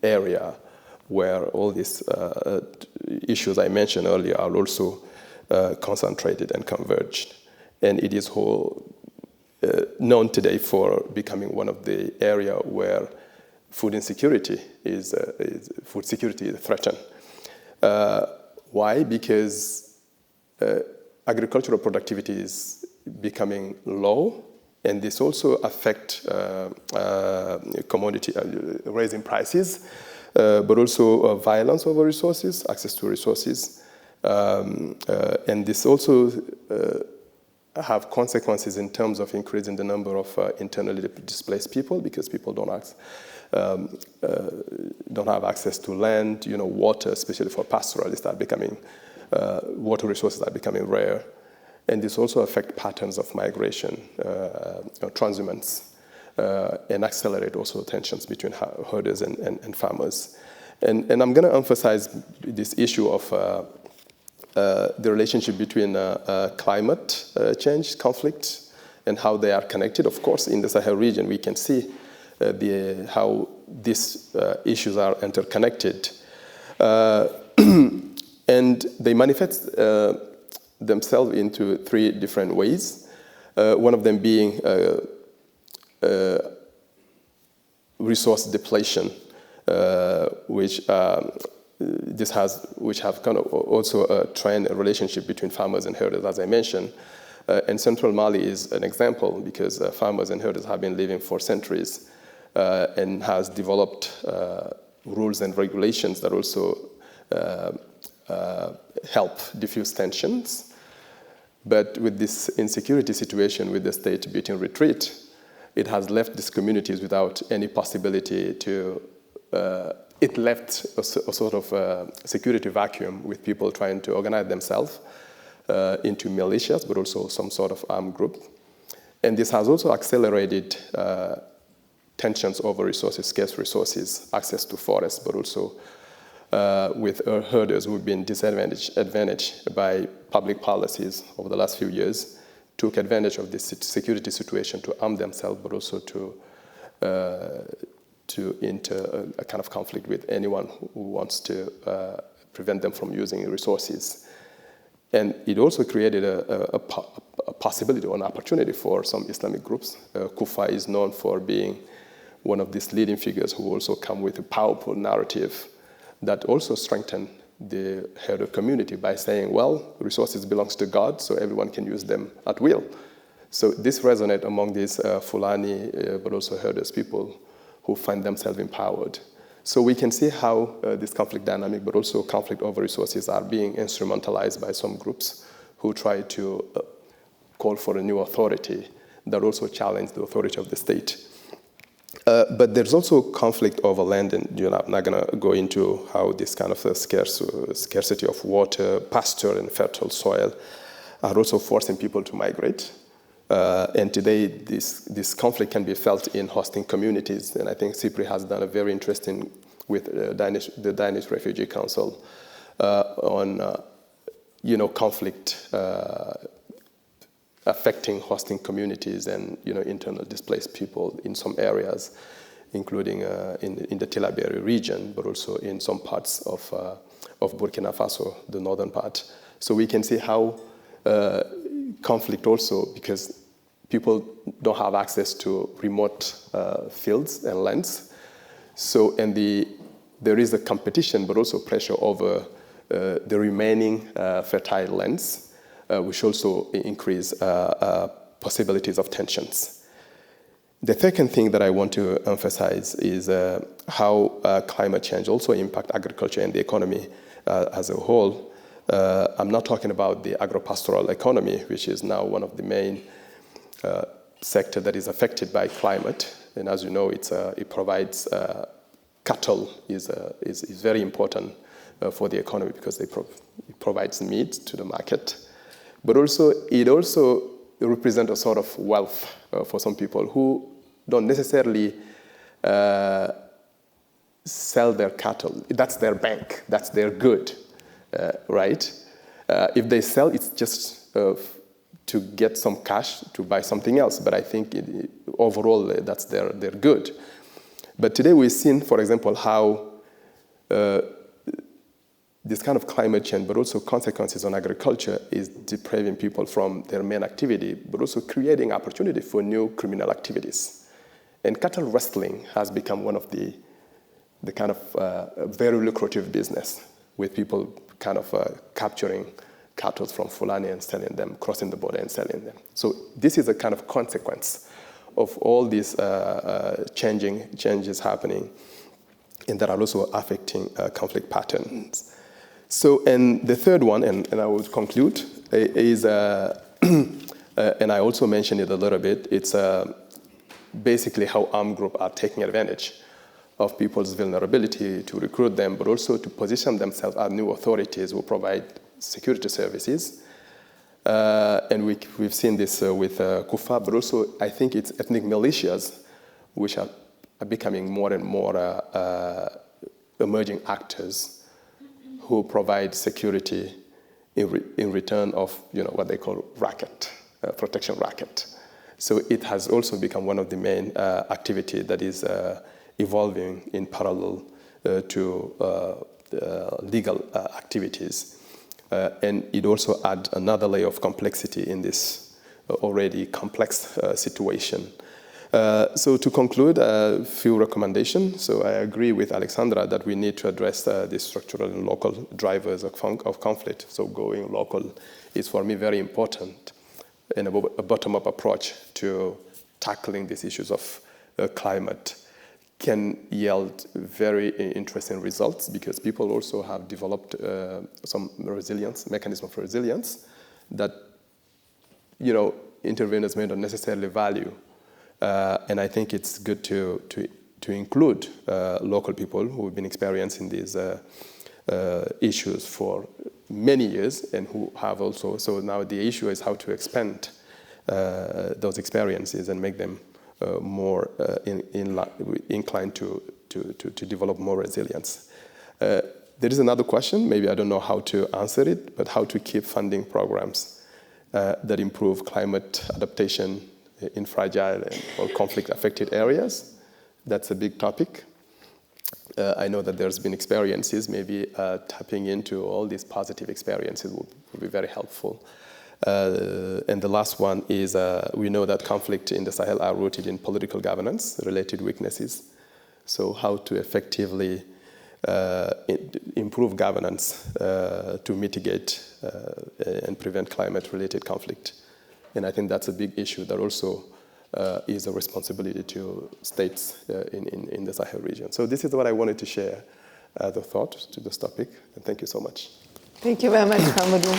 area where all these issues I mentioned earlier are also concentrated and converged. And it is known today for becoming one of the area where food insecurity is threatened. Why? Because agricultural productivity is becoming low, and this also affect commodity raising prices, but also violence over resources, access to resources, and this also have consequences in terms of increasing the number of internally displaced people, because people don't have access to land, you know, water, especially for pastoralists, are becoming water resources are becoming rare, And this also affects patterns of migration, transhumance, and accelerate also tensions between herders and farmers. And I'm going to emphasize this issue of the relationship between climate change, conflict, and how they are connected. Of course, in the Sahel region, we can see how these issues are interconnected. And they manifest themselves into three different ways. One of them being resource depletion, which have kind of also a trend, a relationship between farmers and herders, as I mentioned. And central Mali is an example because farmers and herders have been living for centuries and has developed rules and regulations that also help diffuse tensions. But with this insecurity situation, with the state being in retreat, it has left these communities without any possibility to, it left a sort of security vacuum with people trying to organize themselves into militias, but also some sort of armed group. And this has also accelerated tensions over resources, scarce resources, access to forests, but also with herders who've been disadvantaged by public policies over the last few years, took advantage of this security situation to arm themselves, but also to enter a kind of conflict with anyone who wants to prevent them from using resources. And it also created a possibility or an opportunity for some Islamic groups. Kufa is known for being one of these leading figures who also come with a powerful narrative that also strengthen the herder community by saying, well, resources belongs to God, so everyone can use them at will. So this resonates among these Fulani, but also herders, people who find themselves empowered. So we can see how this conflict dynamic, but also conflict over resources are being instrumentalized by some groups who try to call for a new authority that also challenge the authority of the state. But there's also conflict over land, and I'm not going to go into how this kind of scarcity of water, pasture, and fertile soil are also forcing people to migrate. And today, this conflict can be felt in hosting communities, and I think CIPRI has done a very interesting with the Danish Refugee Council on conflict affecting hosting communities and internal displaced people in some areas, including in the Tillabéri region, but also in some parts of Burkina Faso, the northern part. So we can see how conflict also, because people don't have access to remote fields and lands. So there is a competition, but also pressure over the remaining fertile lands, which also increase possibilities of tensions. The second thing that I want to emphasize is how climate change also impacts agriculture and the economy as a whole. I'm not talking about the agro-pastoral economy, which is now one of the main sector that is affected by climate. And as you know, it provides cattle is very important for the economy because it provides meat to the market. But it also represents a sort of wealth for some people who don't necessarily sell their cattle. That's their bank. That's their good, right? If they sell, it's just to get some cash to buy something else. But I think overall, that's their good. But today we've seen, for example, how this kind of climate change, but also consequences on agriculture, is depriving people from their main activity, but also creating opportunity for new criminal activities. And cattle rustling has become one of the kind of very lucrative business, with people kind of capturing cattle from Fulani and selling them, crossing the border and selling them. So this is a kind of consequence of all these changes happening, and that are also affecting conflict patterns. So, and the third one, and I will conclude, is, and I also mentioned it a little bit, it's basically how armed groups are taking advantage of people's vulnerability to recruit them, but also to position themselves as new authorities who provide security services, And we've seen this with Kufa, but also I think it's ethnic militias which are becoming more and more emerging actors who provide security in return of what they call racket, protection racket. So it has also become one of the main activity that is evolving in parallel to legal activities. And it also adds another layer of complexity in this already complex situation. So to conclude, a few recommendations. So I agree with Alexandra that we need to address the structural and local drivers of conflict. So going local is for me very important in a bottom-up approach to tackling these issues of climate can yield very interesting results because people also have developed some resilience, mechanism of resilience that interveners may not necessarily value. And I think it's good to include local people who have been experiencing these issues for many years and who have also, so now the issue is how to expand those experiences and make them more inclined to develop more resilience. There is another question, maybe I don't know how to answer it, but how to keep funding programs that improve climate adaptation in fragile or conflict-affected areas. That's a big topic. I know that there's been experiences, maybe tapping into all these positive experiences would be very helpful. And the last one is we know that conflict in the Sahel are rooted in political governance, related weaknesses. So how to effectively improve governance to mitigate and prevent climate-related conflict. And I think that's a big issue that also is a responsibility to states in the Sahel region. So this is what I wanted to share as a thought to this topic. And thank you so much.
Thank you very much, Hamadou.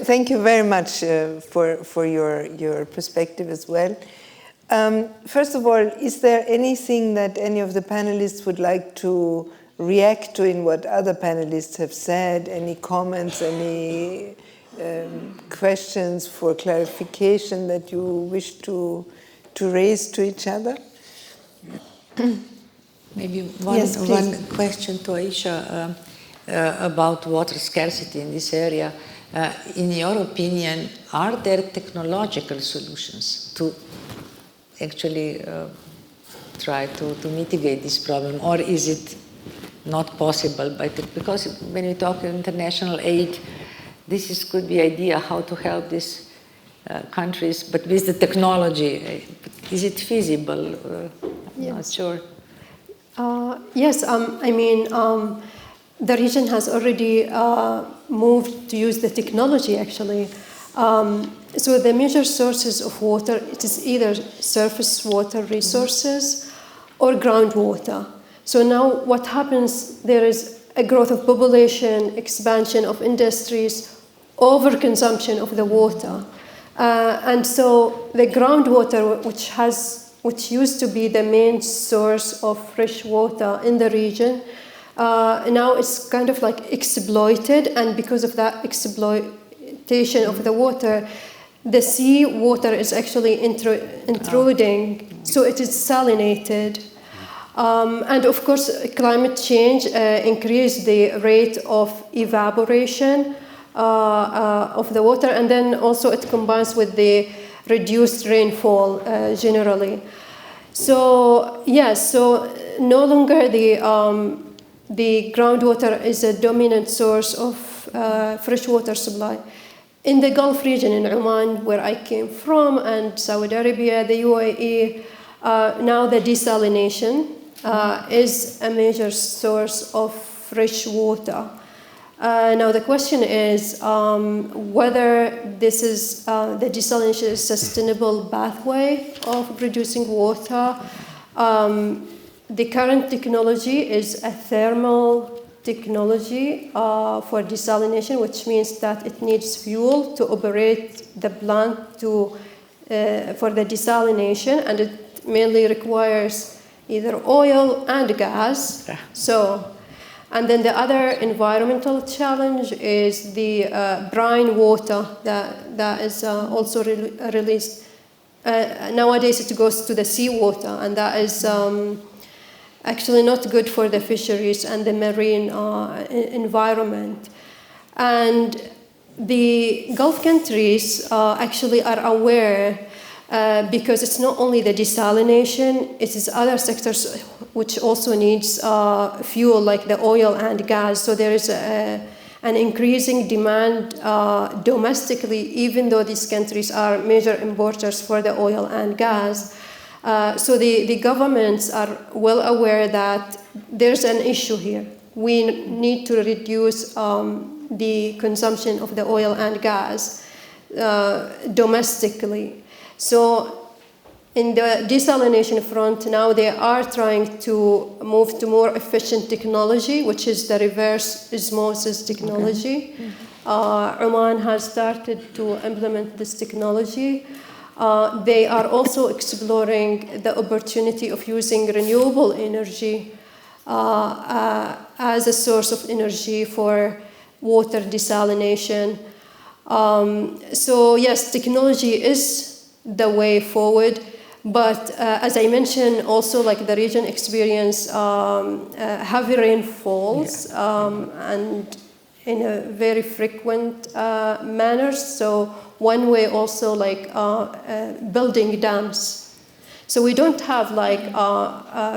Thank you very much for your perspective as well. First of all, is there anything that any of the panelists would like to react to in what other panelists have said? Any comments, any questions for clarification that you wish to raise to each other?
Maybe one question to Aisha about water scarcity in this area. In your opinion, are there technological solutions to actually try to mitigate this problem, or is it not possible? Because when we talk international aid, this could be idea how to help these countries, but with the technology, is it feasible?
Yes.
I'm not sure.
Yes, the region has already moved to use the technology, actually. So the major sources of water, it is either surface water resources or groundwater. So now what happens, there is a growth of population, expansion of industries, overconsumption of the water. And so the groundwater, which used to be the main source of fresh water in the region, now it's kind of like exploited, and because of that exploitation of the water, the sea water is actually intruding, so it is salinated. And of course, climate change increased the rate of evaporation of the water, and then also it combines with the reduced rainfall generally. So yes, so no longer the groundwater is a dominant source of fresh water supply. In the Gulf region, in Oman, where I came from, and Saudi Arabia, the UAE, now the desalination is a major source of fresh water. Now the question is whether this is the desalination is a sustainable pathway of producing water. The current technology is a thermal technology for desalination, which means that it needs fuel to operate the plant for the desalination, and it mainly requires either oil and gas. So, And then the other environmental challenge is the brine water that is also released. Nowadays it goes to the seawater, and that is actually not good for the fisheries and the marine environment. And the Gulf countries actually are aware because it's not only the desalination, it is other sectors which also needs fuel like the oil and gas. So there is an increasing demand domestically, even though these countries are major importers for the oil and gas. So the governments are well aware that there's an issue here. We need to reduce the consumption of the oil and gas domestically. So in the desalination front, now they are trying to move to more efficient technology, which is the reverse osmosis technology. Okay. Oman has started to implement this technology. They are also exploring the opportunity of using renewable energy as a source of energy for water desalination. So yes, technology is the way forward, but as I mentioned, also like the region experience heavy rainfalls and in a very frequent manner. So one way also like building dams. So we don't have like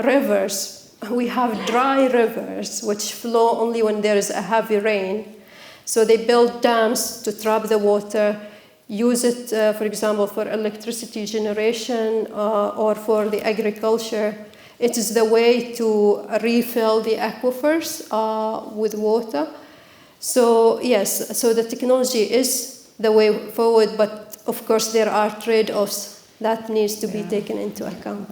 rivers. We have dry rivers which flow only when there is a heavy rain. So they build dams to trap the water, use it, for example, for electricity generation or for the agriculture. It is the way to refill the aquifers with water. So yes, so the technology is the way forward, but of course there are trade-offs that needs to be taken into account.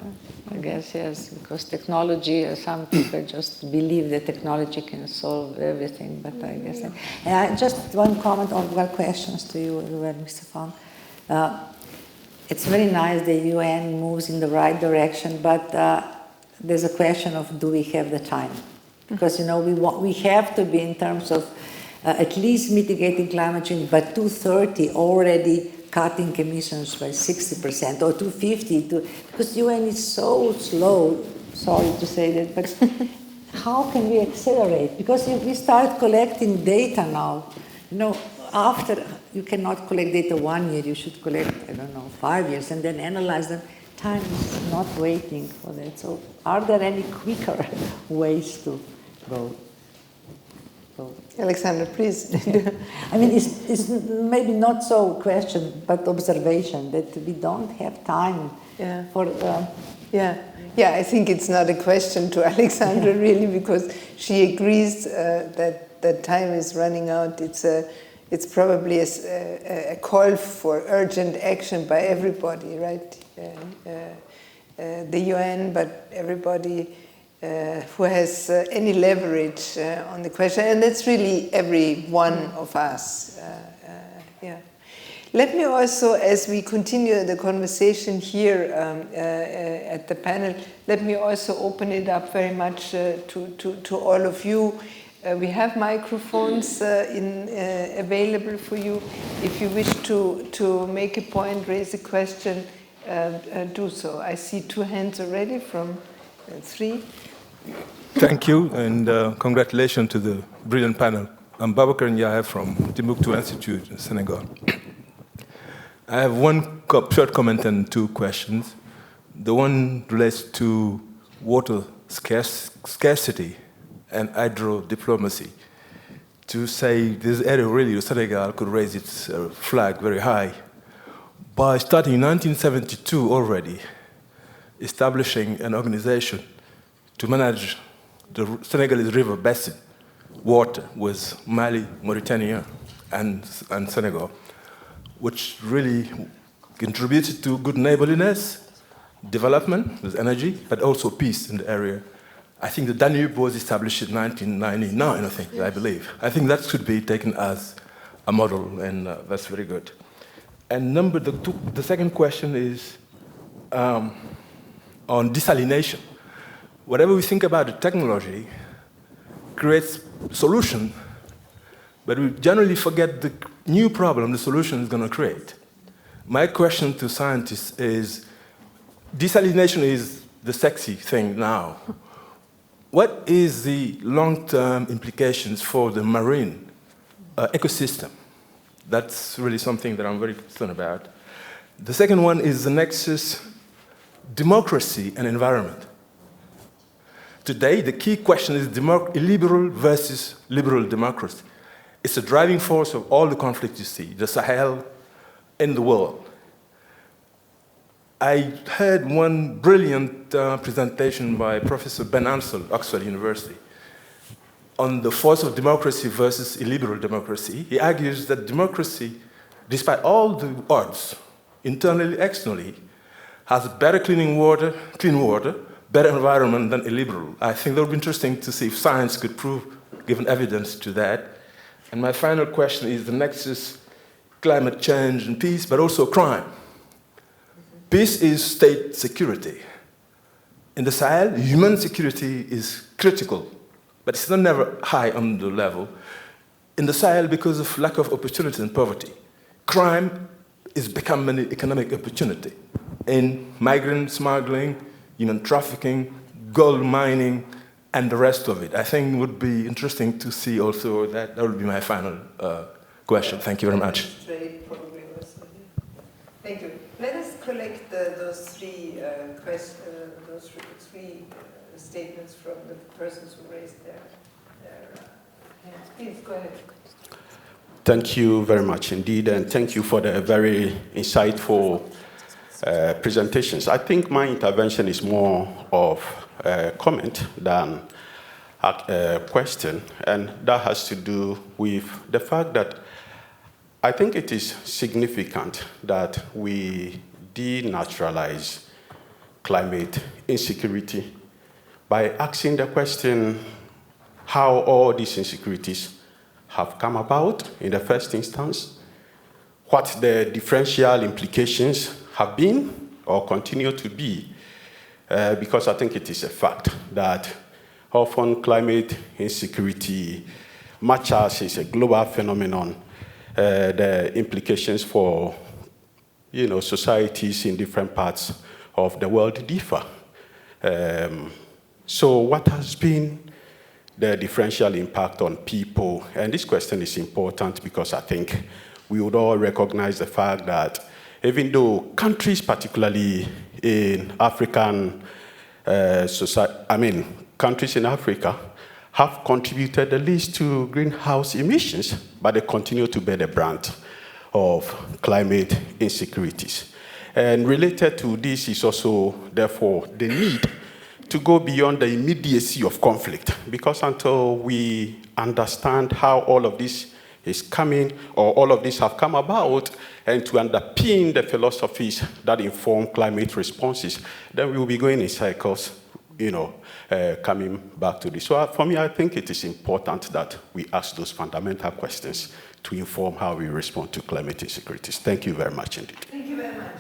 I guess, yes, because technology, some people just believe that technology can solve everything, but I guess... just one comment or one questions to you as well, Mr. Fong. It's very nice the UN moves in the right direction, but there's a question of do we have the time? Because, you know, we have to be in terms of at least mitigating climate change, but 2030 already cutting emissions by 60% or 250, because UN is so slow, sorry to say that, but how can we accelerate? Because if we start collecting data now, you know, after, you cannot collect data 1 year, you should collect, I don't know, 5 years and then analyze them. Time is not waiting for that. So are there any quicker ways to go?
Alexandra, please.
I mean, it's maybe not so a question, but observation that we don't have time for...
Yeah, I think it's not a question to Alexandra really, because she agrees that time is running out. It's probably a call for urgent action by everybody, right? The UN, but everybody who has any leverage on the question, and that's really every one of us. Let me also, as we continue the conversation here at the panel, let me also open it up very much to all of you. We have microphones available for you. If you wish to make a point, raise a question, do so. I see 2 hands already from 3.
Thank you, and congratulations to the brilliant panel. I'm Babacar Ndiaye from Timbuktu Institute in Senegal. I have one short comment and 2 questions. The one relates to water scarcity and hydro diplomacy. To say this area really, Senegal could raise its flag very high by starting in 1972 already, establishing an organization to manage the Senegalese river basin water with Mali, Mauritania, and Senegal, which really contributed to good neighborliness, development with energy, but also peace in the area. I think the Danube was established in 1999, I believe. I think that should be taken as a model, and that's very good. And the second question is on desalination. Whatever we think about the technology, creates solution, but we generally forget the new problem the solution is going to create. My question to scientists is, desalination is the sexy thing now. What is the long-term implications for the marine ecosystem? That's really something that I'm very concerned about. The second one is the nexus, democracy and environment. Today, the key question is illiberal versus liberal democracy. It's a driving force of all the conflicts you see, the Sahel, in the world. I heard one brilliant presentation by Professor Ben Ansel, Oxford University, on the force of democracy versus illiberal democracy. He argues that democracy, despite all the odds, internally, externally, has better clean water, better environment than illiberal. I think that would be interesting to see if science could prove, given evidence to that. And my final question is the nexus, climate change and peace, but also crime. Peace is state security. In the Sahel, human security is critical, but it's not never high on the level. In the Sahel, because of lack of opportunity and poverty, crime is becoming an economic opportunity. In migrant smuggling, human trafficking, gold mining, and the rest of it. I think it would be interesting to see also that. That would be my final question. Thank you very much.
Thank you. Let us collect those three statements from the persons who raised their hands. Please, go ahead.
Thank you very much indeed, and thank you for the very insightful presentations. I think my intervention is more of a comment than a question, and that has to do with the fact that I think it is significant that we denaturalize climate insecurity by asking the question how all these insecurities have come about in the first instance, what the differential implications have been or continue to be, because I think it is a fact that often climate insecurity, much as it's a global phenomenon, the implications for societies in different parts of the world differ. So what has been the differential impact on people? And this question is important because I think we would all recognize the fact that even though countries, particularly in African countries in Africa, have contributed the least to greenhouse emissions, but they continue to bear the brunt of climate insecurities. And related to this is also, therefore, the need to go beyond the immediacy of conflict, because until we understand how all of this is coming, or all of this have come about, and to underpin the philosophies that inform climate responses, then we will be going in cycles, coming back to this. So for me, I think it is important that we ask those fundamental questions to inform how we respond to climate insecurities. Thank you very much indeed.
Thank you very much.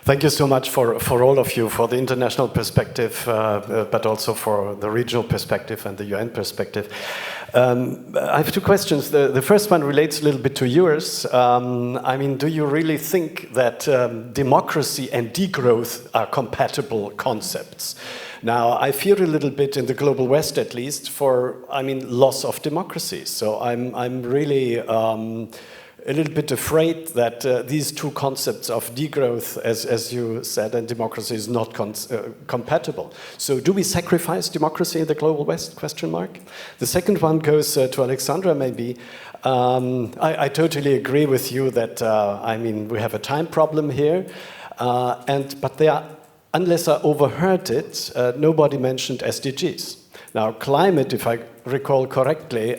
Thank you so much for all of you, for the international perspective, but also for the regional perspective and the UN perspective. I have two questions. The first one relates a little bit to yours. Do you really think that democracy and degrowth are compatible concepts? Now, I fear a little bit in the global West, at least, for loss of democracy. So I'm really a little bit afraid that these two concepts of degrowth, as you said, and democracy is not compatible. So do we sacrifice democracy in the global West, question mark? The second one goes to Alexandra, maybe. I totally agree with you that, we have a time problem here, but there are, unless I overheard it, nobody mentioned SDGs. Now, climate, if I recall correctly,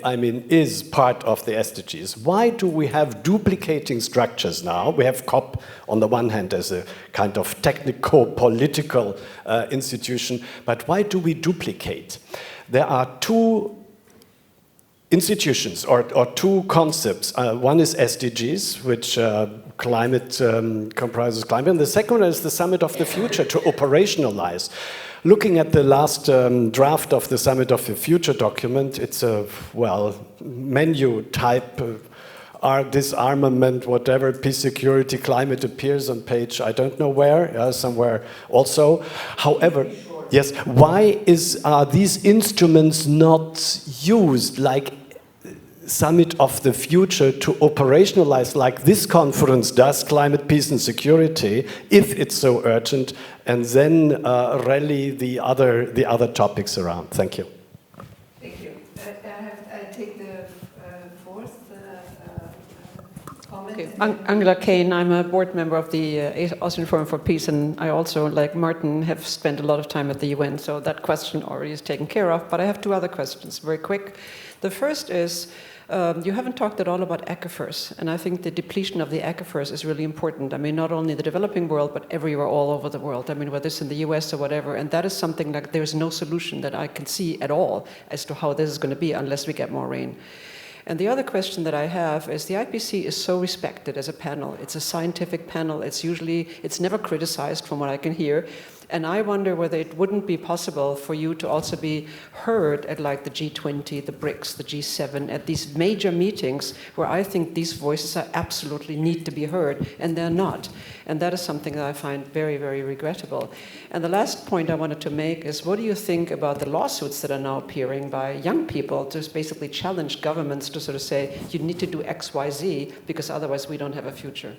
is part of the SDGs. Why do we have duplicating structures now? We have COP on the one hand as a kind of technico-political institution, but why do we duplicate? There are two institutions or two concepts. One is SDGs, which climate comprises climate, and the second one is the Summit of the Future to operationalize. Looking at the last draft of the Summit of the Future document, it's a, menu type, disarmament, whatever, peace, security, climate appears on page, I don't know where, somewhere also. However, yes, why are these instruments not used like Summit of the Future to operationalize, like this conference does, climate, peace and security, if it's so urgent, and then rally the other topics around? Thank you.
Thank you. I take the fourth comment.
Okay. Angela Kane, I'm a board member of the Austrian Forum for Peace, and I also, like Martin, have spent a lot of time at the UN, so that question already is taken care of, but I have two other questions, very quick. The first is, you haven't talked at all about aquifers, and I think the depletion of the aquifers is really important. I mean, not only the developing world, but everywhere, all over the world. I mean, whether it's in the US or whatever, and that is something like there's no solution that I can see at all as to how this is going to be unless we get more rain. And the other question that I have is the IPC is so respected as a panel. It's a scientific panel. It's never criticized from what I can hear. And I wonder whether it wouldn't be possible for you to also be heard at like the G20, the BRICS, the G7, at these major meetings where I think these voices are absolutely need to be heard, and they're not. And that is something that I find very, very regrettable. And the last point I wanted to make is, what do you think about the lawsuits that are now appearing by young people to basically challenge governments to sort of say, you need to do X, Y, Z, because otherwise we don't have a future?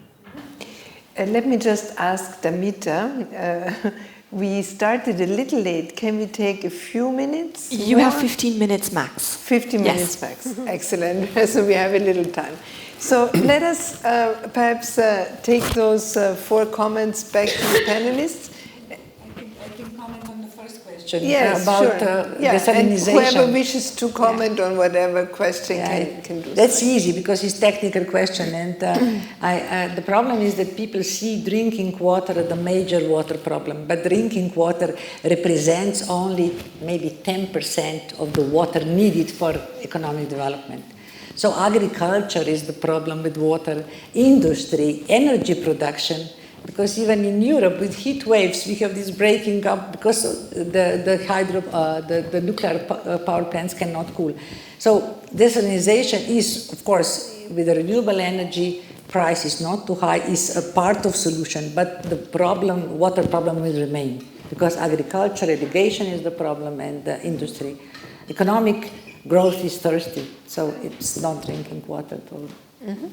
Let me just ask Damita. We started a little late. Can we take a few minutes?
You
more?
have 15 minutes max.
15 minutes max. Excellent. So we have a little time. So let us perhaps take those 4 comments back to the panelists.
I can comment on the first question
about
desalinization.
And whoever wishes to comment on whatever question can do.
That's easy because it's technical question, and the problem is that people see drinking water as the major water problem, but drinking water represents only maybe 10% of the water needed for economic development. So agriculture is the problem with water, industry, energy production. Because even in Europe, with heat waves, we have this breaking up because the nuclear power plants cannot cool. So desalinization is, of course, with the renewable energy, price is not too high, is a part of solution, but the problem, water problem will remain because agriculture, irrigation is the problem, and the industry. Economic growth is thirsty, so it's not drinking water at all. Mm-hmm.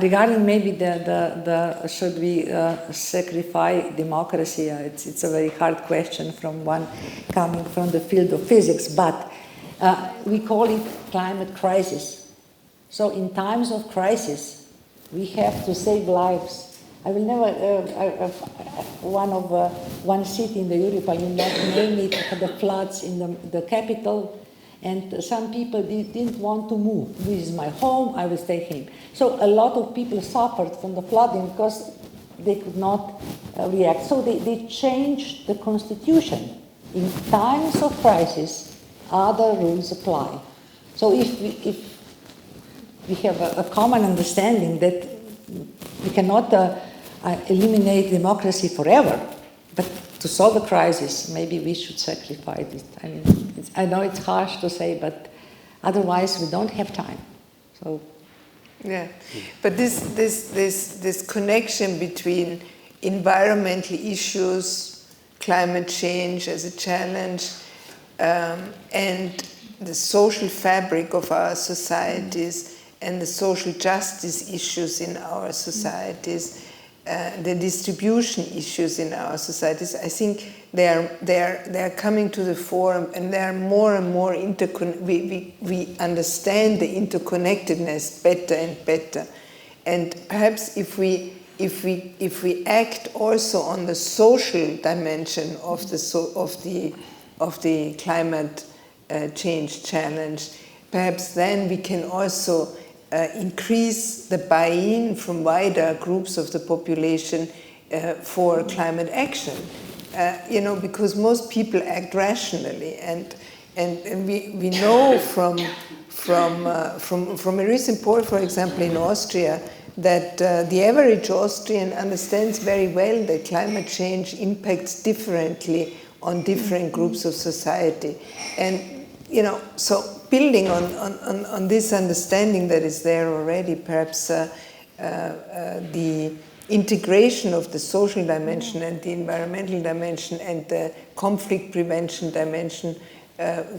Regarding maybe the should we sacrifice democracy, it's a very hard question from one coming from the field of physics, but we call it climate crisis. So in times of crisis, we have to save lives. I will never, one city in the Europe, I will not name it, had the floods in the capital, and some people didn't want to move. This is my home, I will stay here. So a lot of people suffered from the flooding because they could not react. So they changed the constitution. In times of crisis, other rules apply. So if we have a common understanding that we cannot eliminate democracy forever, but to solve the crisis, maybe we should sacrifice it. I mean, I know it's harsh to say, but otherwise we don't have time. So,
yeah, but this connection between environmental issues, climate change as a challenge, and the social fabric of our societies and the social justice issues in our societies, the distribution issues in our societies, I think they are coming to the fore, and they are more and more we understand the interconnectedness better and better, and perhaps if we act also on the social dimension of the climate change challenge, perhaps then we can also increase the buy-in from wider groups of the population for climate action. Because most people act rationally, and we know from a recent poll, for example, in Austria, that the average Austrian understands very well that climate change impacts differently on different groups of society. And, you know, so building on this understanding that is there already, perhaps the integration of the social dimension and the environmental dimension and the conflict prevention dimension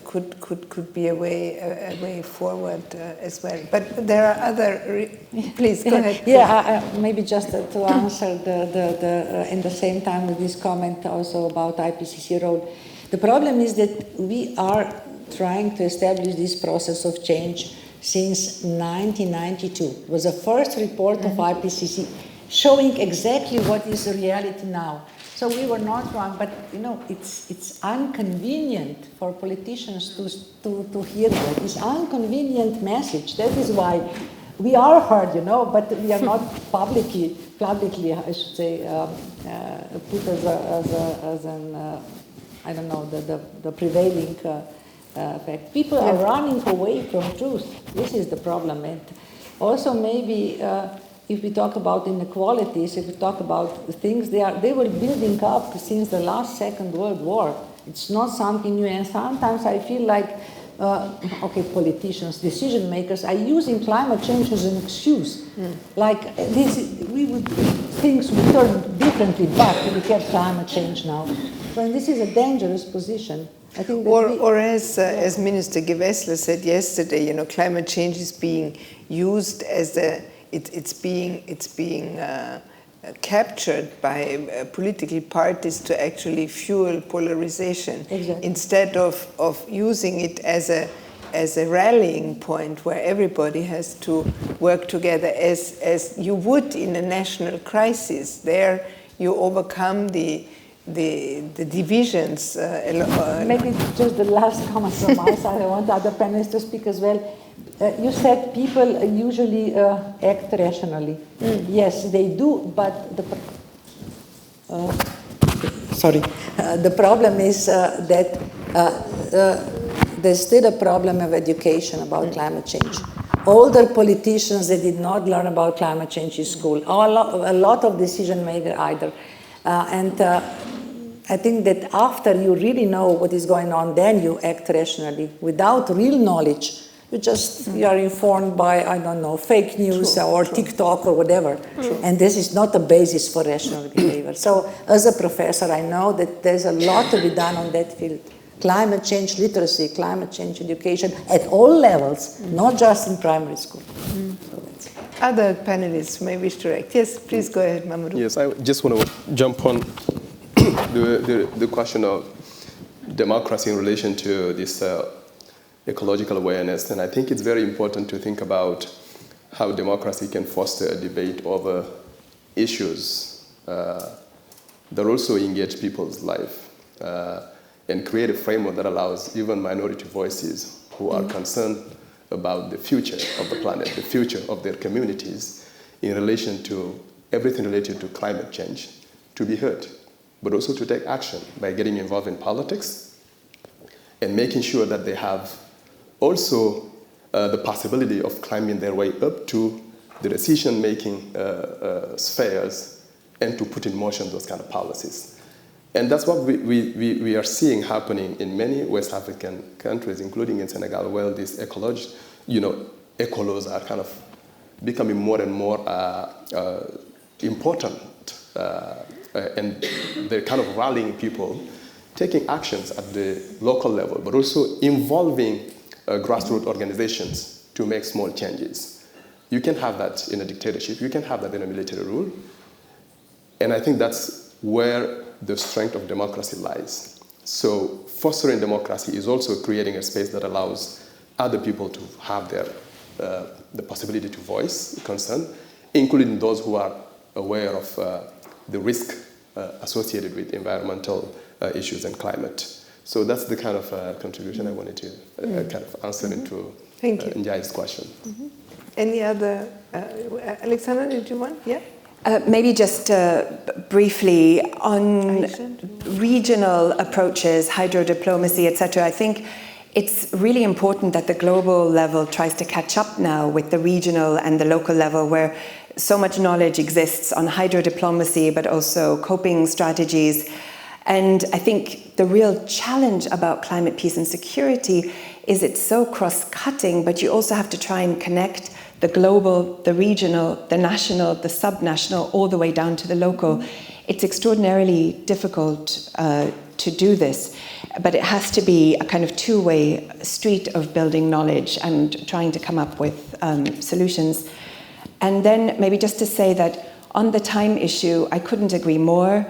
could be a way forward as well. But there are other. Please go ahead.
Yeah, maybe just to answer the in the same time with this comment also about IPCC role. The problem is that we are trying to establish this process of change since 1992. It was the first report of IPCC showing exactly what is the reality now. So we were not wrong, but you know, it's inconvenient for politicians to hear that. It's inconvenient message. That is why we are heard, you know, but we are not publicly, I should say, put as an I don't know, the prevailing fact. People are running away from truth. This is the problem. And also maybe. If we talk about inequalities, if we talk about things, they were building up since the last Second World War. It's not something new, and sometimes I feel like, politicians, decision makers are using climate change as an excuse. Like things would turn differently, but we have climate change now. So this is a dangerous position. I think that
as Minister Gewessler said yesterday, you know, climate change is being used as it's being captured by political parties to actually fuel polarization, instead of using it as a rallying point where everybody has to work together as you would in a national crisis. There you overcome the divisions.
Maybe just the last comment from my side. I want other panelists to speak as well. You said people usually act rationally. Yes, they do, but the problem is that there's still a problem of education about climate change. Older politicians, they did not learn about climate change in school. A lot of decision makers either. I think that after you really know what is going on, then you act rationally. Without real knowledge, you are informed by, I don't know, fake news or TikTok or whatever. And this is not a basis for rational behavior. So as a professor, I know that there's a lot to be done on that field. Climate change literacy, climate change education at all levels, not just in primary school. So
other panelists may wish to react. Yes, please go ahead, Mamadou.
Yes, I just want to jump on the question of democracy in relation to this ecological awareness. And I think it's very important to think about how democracy can foster a debate over issues that also engage people's life and create a framework that allows even minority voices who are concerned about the future of the planet, the future of their communities in relation to everything related to climate change to be heard, but also to take action by getting involved in politics and making sure that they have also the possibility of climbing their way up to the decision-making spheres and to put in motion those kind of policies. And that's what we are seeing happening in many West African countries, including in Senegal, where these ecolos are kind of becoming more and more important. And they're kind of rallying people, taking actions at the local level, but also involving grassroots organizations to make small changes. You can have that in a dictatorship. You can have that in a military rule. And I think that's where the strength of democracy lies. So fostering democracy is also creating a space that allows other people to have the possibility to voice concern, including those who are aware of the risk associated with environmental issues and climate. So that's the kind of contribution I wanted to kind of answer into Njai's question.
Any other, Alexandra, did you want? Yeah?
Maybe just briefly on regional approaches, hydrodiplomacy, etc. I think it's really important that the global level tries to catch up now with the regional and the local level, where so much knowledge exists on hydrodiplomacy, but also coping strategies. And I think the real challenge about climate peace and security is it's so cross-cutting, but you also have to try and connect the global, the regional, the national, the subnational, all the way down to the local. It's extraordinarily difficult to do this, but it has to be a kind of two-way street of building knowledge and trying to come up with solutions. And then maybe just to say that on the time issue, I couldn't agree more.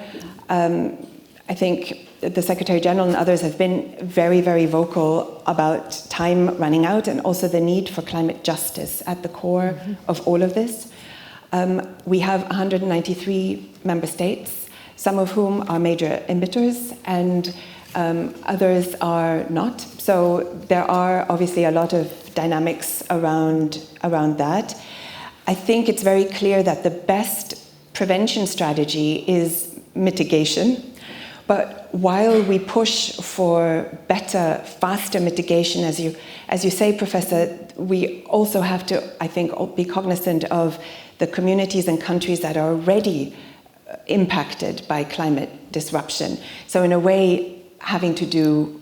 I think the Secretary General and others have been very, very vocal about time running out and also the need for climate justice at the core of all of this. We have 193 member states, some of whom are major emitters and others are not. So there are obviously a lot of dynamics around that. I think it's very clear that the best prevention strategy is mitigation. But while we push for better, faster mitigation, as you say, Professor, we also have to, I think, be cognizant of the communities and countries that are already impacted by climate disruption. So in a way, having to do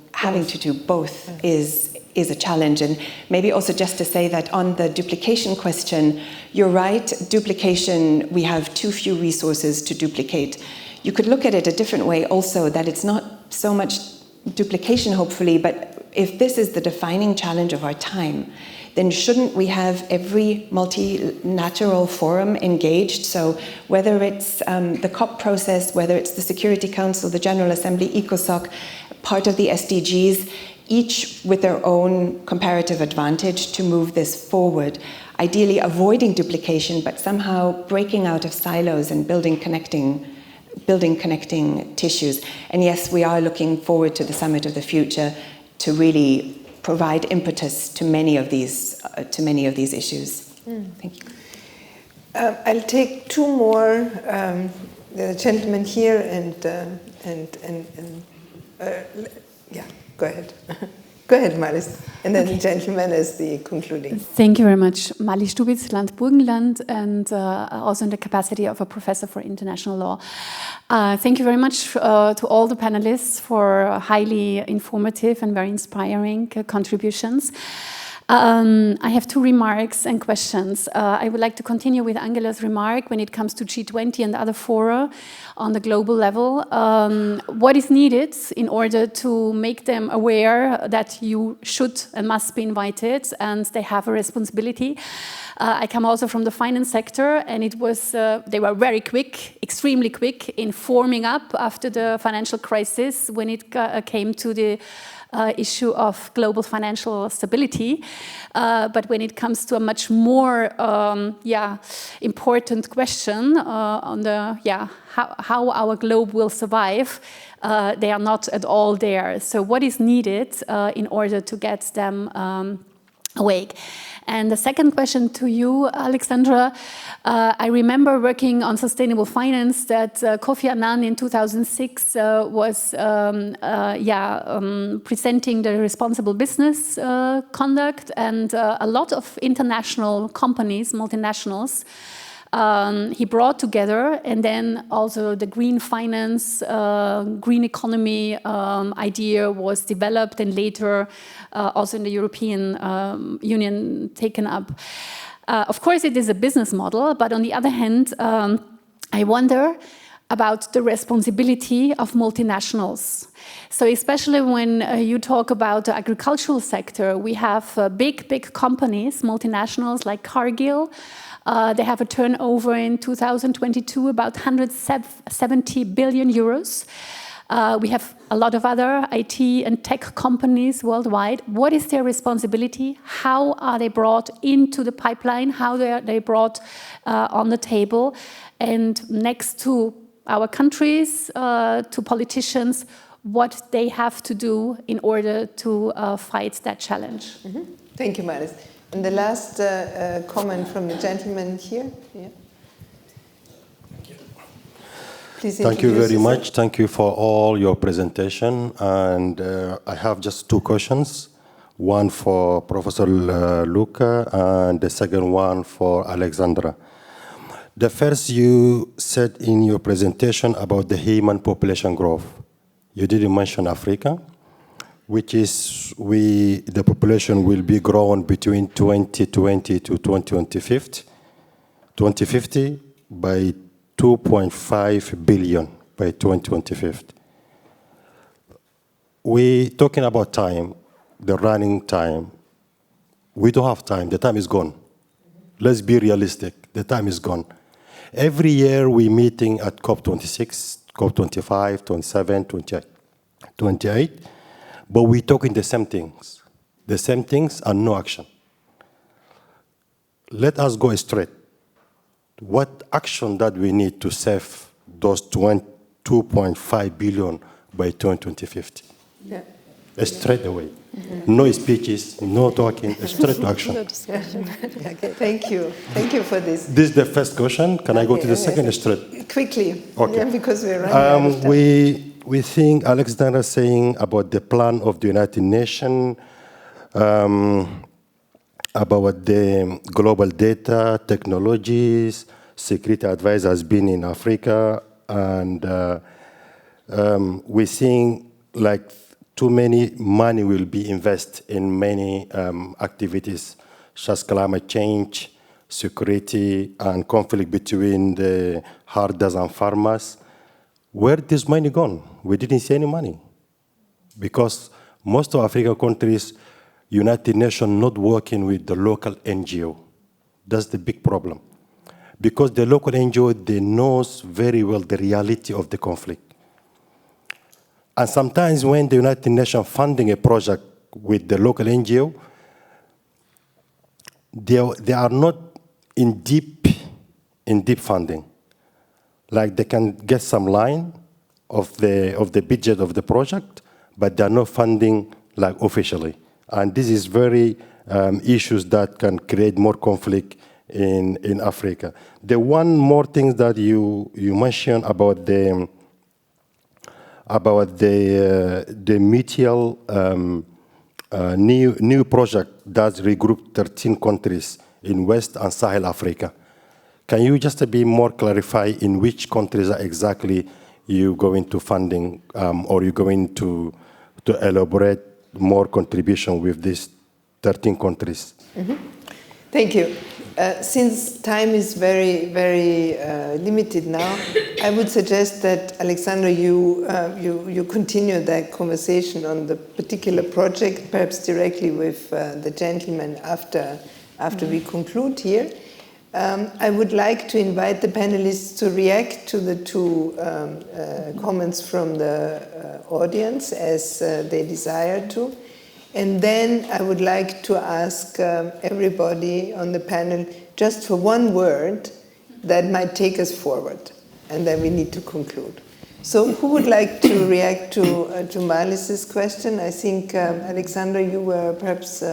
both is a challenge. And maybe also just to say that on the duplication question, you're right, duplication, we have too few resources to duplicate. You could look at it a different way also, that it's not so much duplication, hopefully, but if this is the defining challenge of our time, then shouldn't we have every multilateral forum engaged? So whether it's the COP process, whether it's the Security Council, the General Assembly, ECOSOC, part of the SDGs, each with their own comparative advantage to move this forward, ideally avoiding duplication, but somehow breaking out of silos and building connecting tissues. And yes, we are looking forward to the Summit of the Future to really provide impetus to many of these issues. Thank you.
I'll take two more. The gentleman here and yeah, go ahead. Go ahead, Maris. And then the gentleman as the concluding.
Thank you very much. Mali Stubitz, Land Burgenland, and also in the capacity of a professor for international law. Thank you very much to all the panelists for highly informative and very inspiring contributions. I have two remarks and questions. I would like to continue with Angela's remark when it comes to G20 and other fora on the global level. What is needed in order to make them aware that you should and must be invited and they have a responsibility? I come also from the finance sector, and it was they were very quick, extremely quick in forming up after the financial crisis when it came to the issue of global financial stability. But when it comes to a much more important question on the how our globe will survive, they are not at all there. So what is needed in order to get them awake? And the second question to you, Alexandra, I remember working on sustainable finance that Kofi Annan in 2006 was presenting the responsible business conduct, and a lot of international companies, multinationals, he brought together, and then also the green finance, green economy idea was developed, and later also in the European Union taken up. Of course, it is a business model, but on the other hand, I wonder about the responsibility of multinationals. So especially when you talk about the agricultural sector, we have big companies, multinationals like Cargill. They have a turnover in 2022 about 170 billion euros. We have a lot of other IT and tech companies worldwide. What is their responsibility? How are they brought into the pipeline? How are they brought on the table? And next to our countries, to politicians, what they have to do in order to fight that challenge.
Mm-hmm. Thank you, Maris. And the last comment from the gentleman here. Yeah. Please.
Thank you very much. Thank you for all your presentation. And I have just two questions. one for Professor Luca, and the second one for Alexandra. The first, you said in your presentation about the human population growth. You didn't mention Africa, which is the population will be grown between 2020 to 2050 by 2.5 billion by 2050. We're talking about time, the running time. We don't have time. The time is gone. Let's be realistic. The time is gone. Every year we're meeting at COP26, COP25, 27, 28, but we're talking the same things. The same things and no action. Let us go straight. What action that we need to save those 2.5 billion by 2050?
Yeah.
Straight away. No speeches, no talking, straight to action.
No discussion. Okay, thank you. Thank you for this.
This is the first question. Can I go to the second straight?
Quickly,
okay.
Yeah, because we're running out of time.
We think Alexandra saying about the plan of the United Nations, about the global data, technologies, security advisor has been in Africa, and we're seeing like too many money will be invested in many activities, such as climate change, security, and conflict between the herders and farmers. Where is this money gone? We didn't see any money. Because most of African countries, United Nations not working with the local NGO. That's the big problem. Because the local NGO, they knows very well the reality of the conflict. And sometimes when the United Nations funding a project with the local NGO, they are not in deep funding. Like they can get some line of the budget of the project, but they're not funding like officially. And this is very issues that can create more conflict in Africa. The one more thing that you mentioned about the mutual new project that regroup 13 countries in West and Sahel Africa. Can you just be more clarify in which countries are exactly you going to funding or you going to elaborate more contribution with these 13 countries?
Mm-hmm. Thank you. Since time is very, very limited now, I would suggest that, Alexandra, you continue that conversation on the particular project, perhaps directly with the gentleman after we conclude here. I would like to invite the panelists to react to the two comments from the audience as they desire to. And then I would like to ask everybody on the panel just for one word that might take us forward, and then we need to conclude. So who would like to react to Malis's question? I think, Alexandra, you were perhaps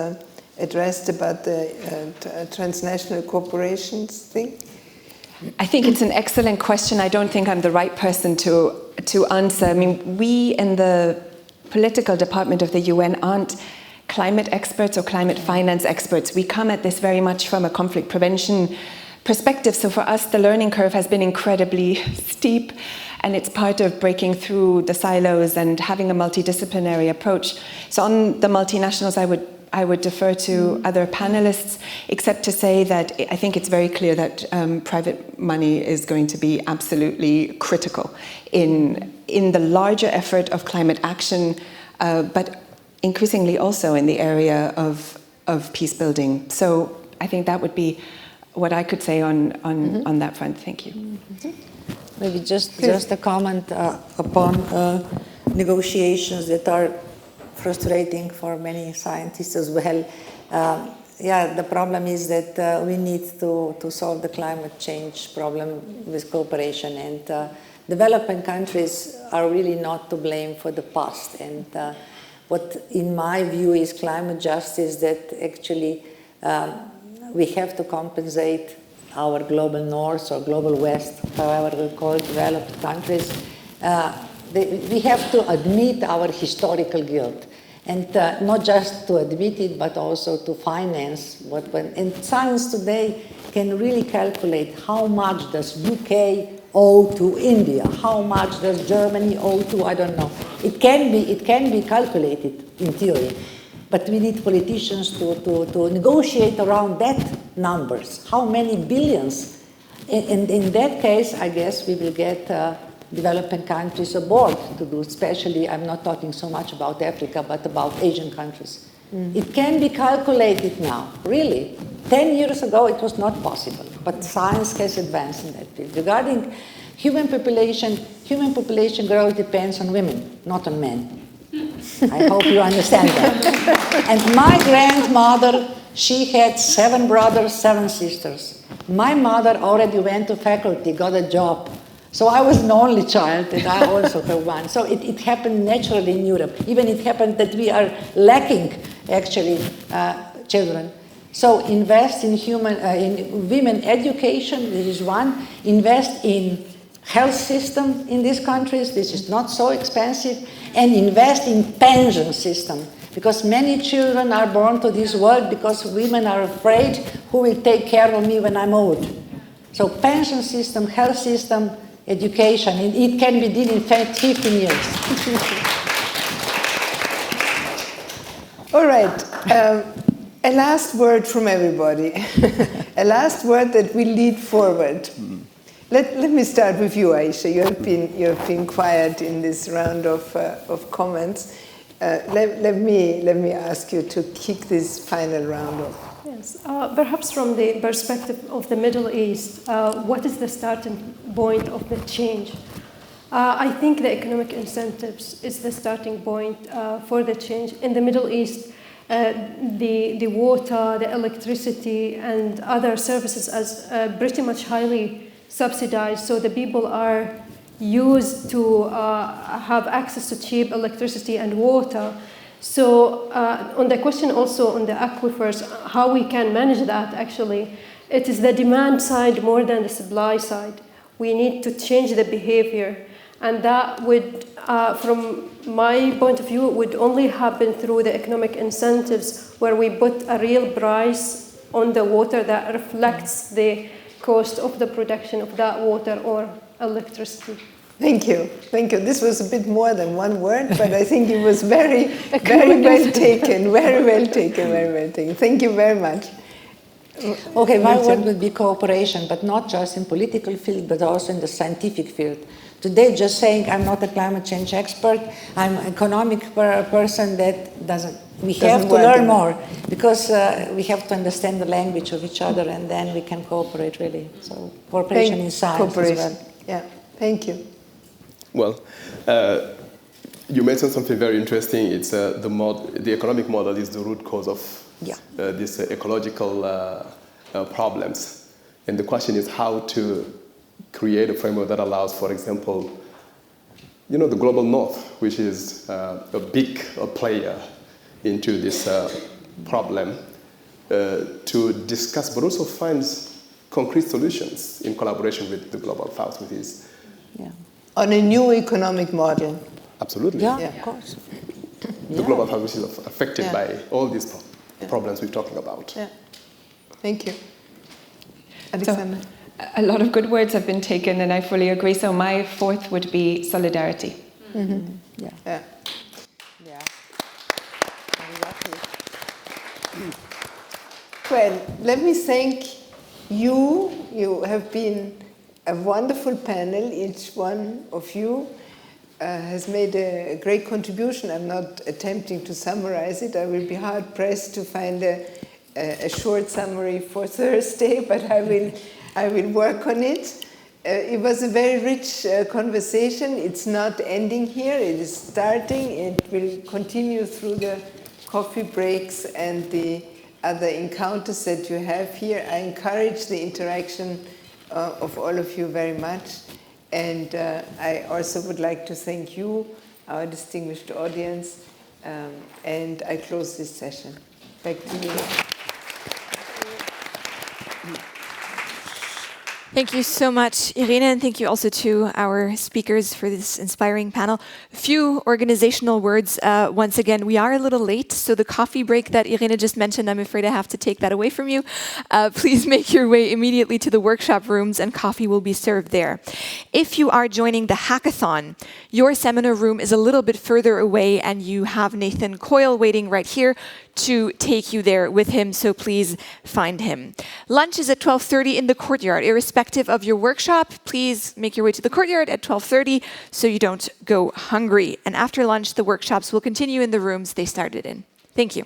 addressed about the transnational corporations thing.
I think it's an excellent question. I don't think I'm the right person to answer. I mean, we in the political department of the UN aren't climate experts or climate finance experts. We come at this very much from a conflict prevention perspective. So for us, the learning curve has been incredibly steep, and it's part of breaking through the silos and having a multidisciplinary approach. So on the multinationals, I would defer to other panelists, except to say that I think it's very clear that private money is going to be absolutely critical in the larger effort of climate action, but increasingly also in the area of peace building. So I think that would be what I could say on that front. Thank you.
Mm-hmm. Maybe just a comment upon negotiations that are frustrating for many scientists as well. The problem is that we need to solve the climate change problem with cooperation, and developing countries are really not to blame for the past. And what, in my view, is climate justice, that actually we have to compensate our global north or global west, however we call it, developed countries. We have to admit our historical guilt. And not just to admit it, but also to finance and science today can really calculate how much does UK owe to India, how much does Germany owe to, I don't know. It can be calculated in theory, but we need politicians to negotiate around that numbers, how many billions. And in that case, I guess we will get developing countries aboard to do, especially, I'm not talking so much about Africa, but about Asian countries. It can be calculated now, really. 10 years ago, it was not possible, but science has advanced in that field. Regarding human population growth depends on women, not on men. I hope you understand that. And my grandmother, she had 7 brothers, 7 sisters. My mother already went to faculty, got a job. So I was an only child, and I also have one. So it happened naturally in Europe. Even it happened that we are lacking, actually, children. So invest in women education, this is one. Invest in health system in these countries, this is not so expensive. And invest in pension system, because many children are born to this world because women are afraid who will take care of me when I'm old. So pension system, health system, education, it can be done in 15 years.
All right, a last word from everybody. A last word that will lead forward. Let me start with you, Aisha. You have been quiet in this round of comments. Let me ask you to kick this final round off.
Yes, perhaps from the perspective of the Middle East, what is the starting point of the change? I think the economic incentives is the starting point for the change. In the Middle East, the water, the electricity, and other services as pretty much highly subsidized, so the people are used to have access to cheap electricity and water. So on the question also on the aquifers, how we can manage that actually, it is the demand side more than the supply side. We need to change the behavior, and that would, from my point of view, would only happen through the economic incentives where we put a real price on the water that reflects the cost of the production of that water or electricity.
Thank you. Thank you. This was a bit more than one word, but I think it was very, very well taken. Very well taken. Very well taken. Thank you very much.
Okay, my word would be cooperation, but not just in political field, but also in the scientific field. Today, just saying I'm not a climate change expert, I'm an economic person, that doesn't. We have to learn more, because we have to understand the language of each other, and then we can cooperate really. So cooperation in science as well.
Yeah, thank you.
Well, you mentioned something very interesting. It's the economic model is the root cause of these ecological problems. And the question is how to create a framework that allows, for example, the global north, which is a big player into this problem, to discuss, but also find concrete solutions in collaboration with the global south, which is
on a new economic model.
Absolutely.
Yeah, of course.
The global south, which is affected by all these problems we're talking about.
Yeah. Thank you. Alexander.
So, a lot of good words have been taken, and I fully agree. So my fourth would be solidarity.
Mm-hmm. Yeah.
Well, let me thank you. You have been a wonderful panel. Each one of you has made a great contribution. I'm not attempting to summarize it. I will be hard-pressed to find a short summary for Thursday, but I will work on it. It was a very rich conversation. It's not ending here. It is starting. It will continue through the coffee breaks and the other encounters that you have here. I encourage the interaction of all of you very much. And I also would like to thank you, our distinguished audience. And I close this session. Back to you.
Thank you so much, Irene, and thank you also to our speakers for this inspiring panel. A few organizational words. Once again, we are a little late, so the coffee break that Irene just mentioned, I'm afraid I have to take that away from you. Please make your way immediately to the workshop rooms, and coffee will be served there. If you are joining the hackathon, your seminar room is a little bit further away, and you have Nathan Coyle waiting right here to take you there with him, so please find him. Lunch is at 12:30 in the courtyard. Irrespective of your workshop, please make your way to the courtyard at 12:30 so you don't go hungry. And after lunch, the workshops will continue in the rooms they started in. Thank you.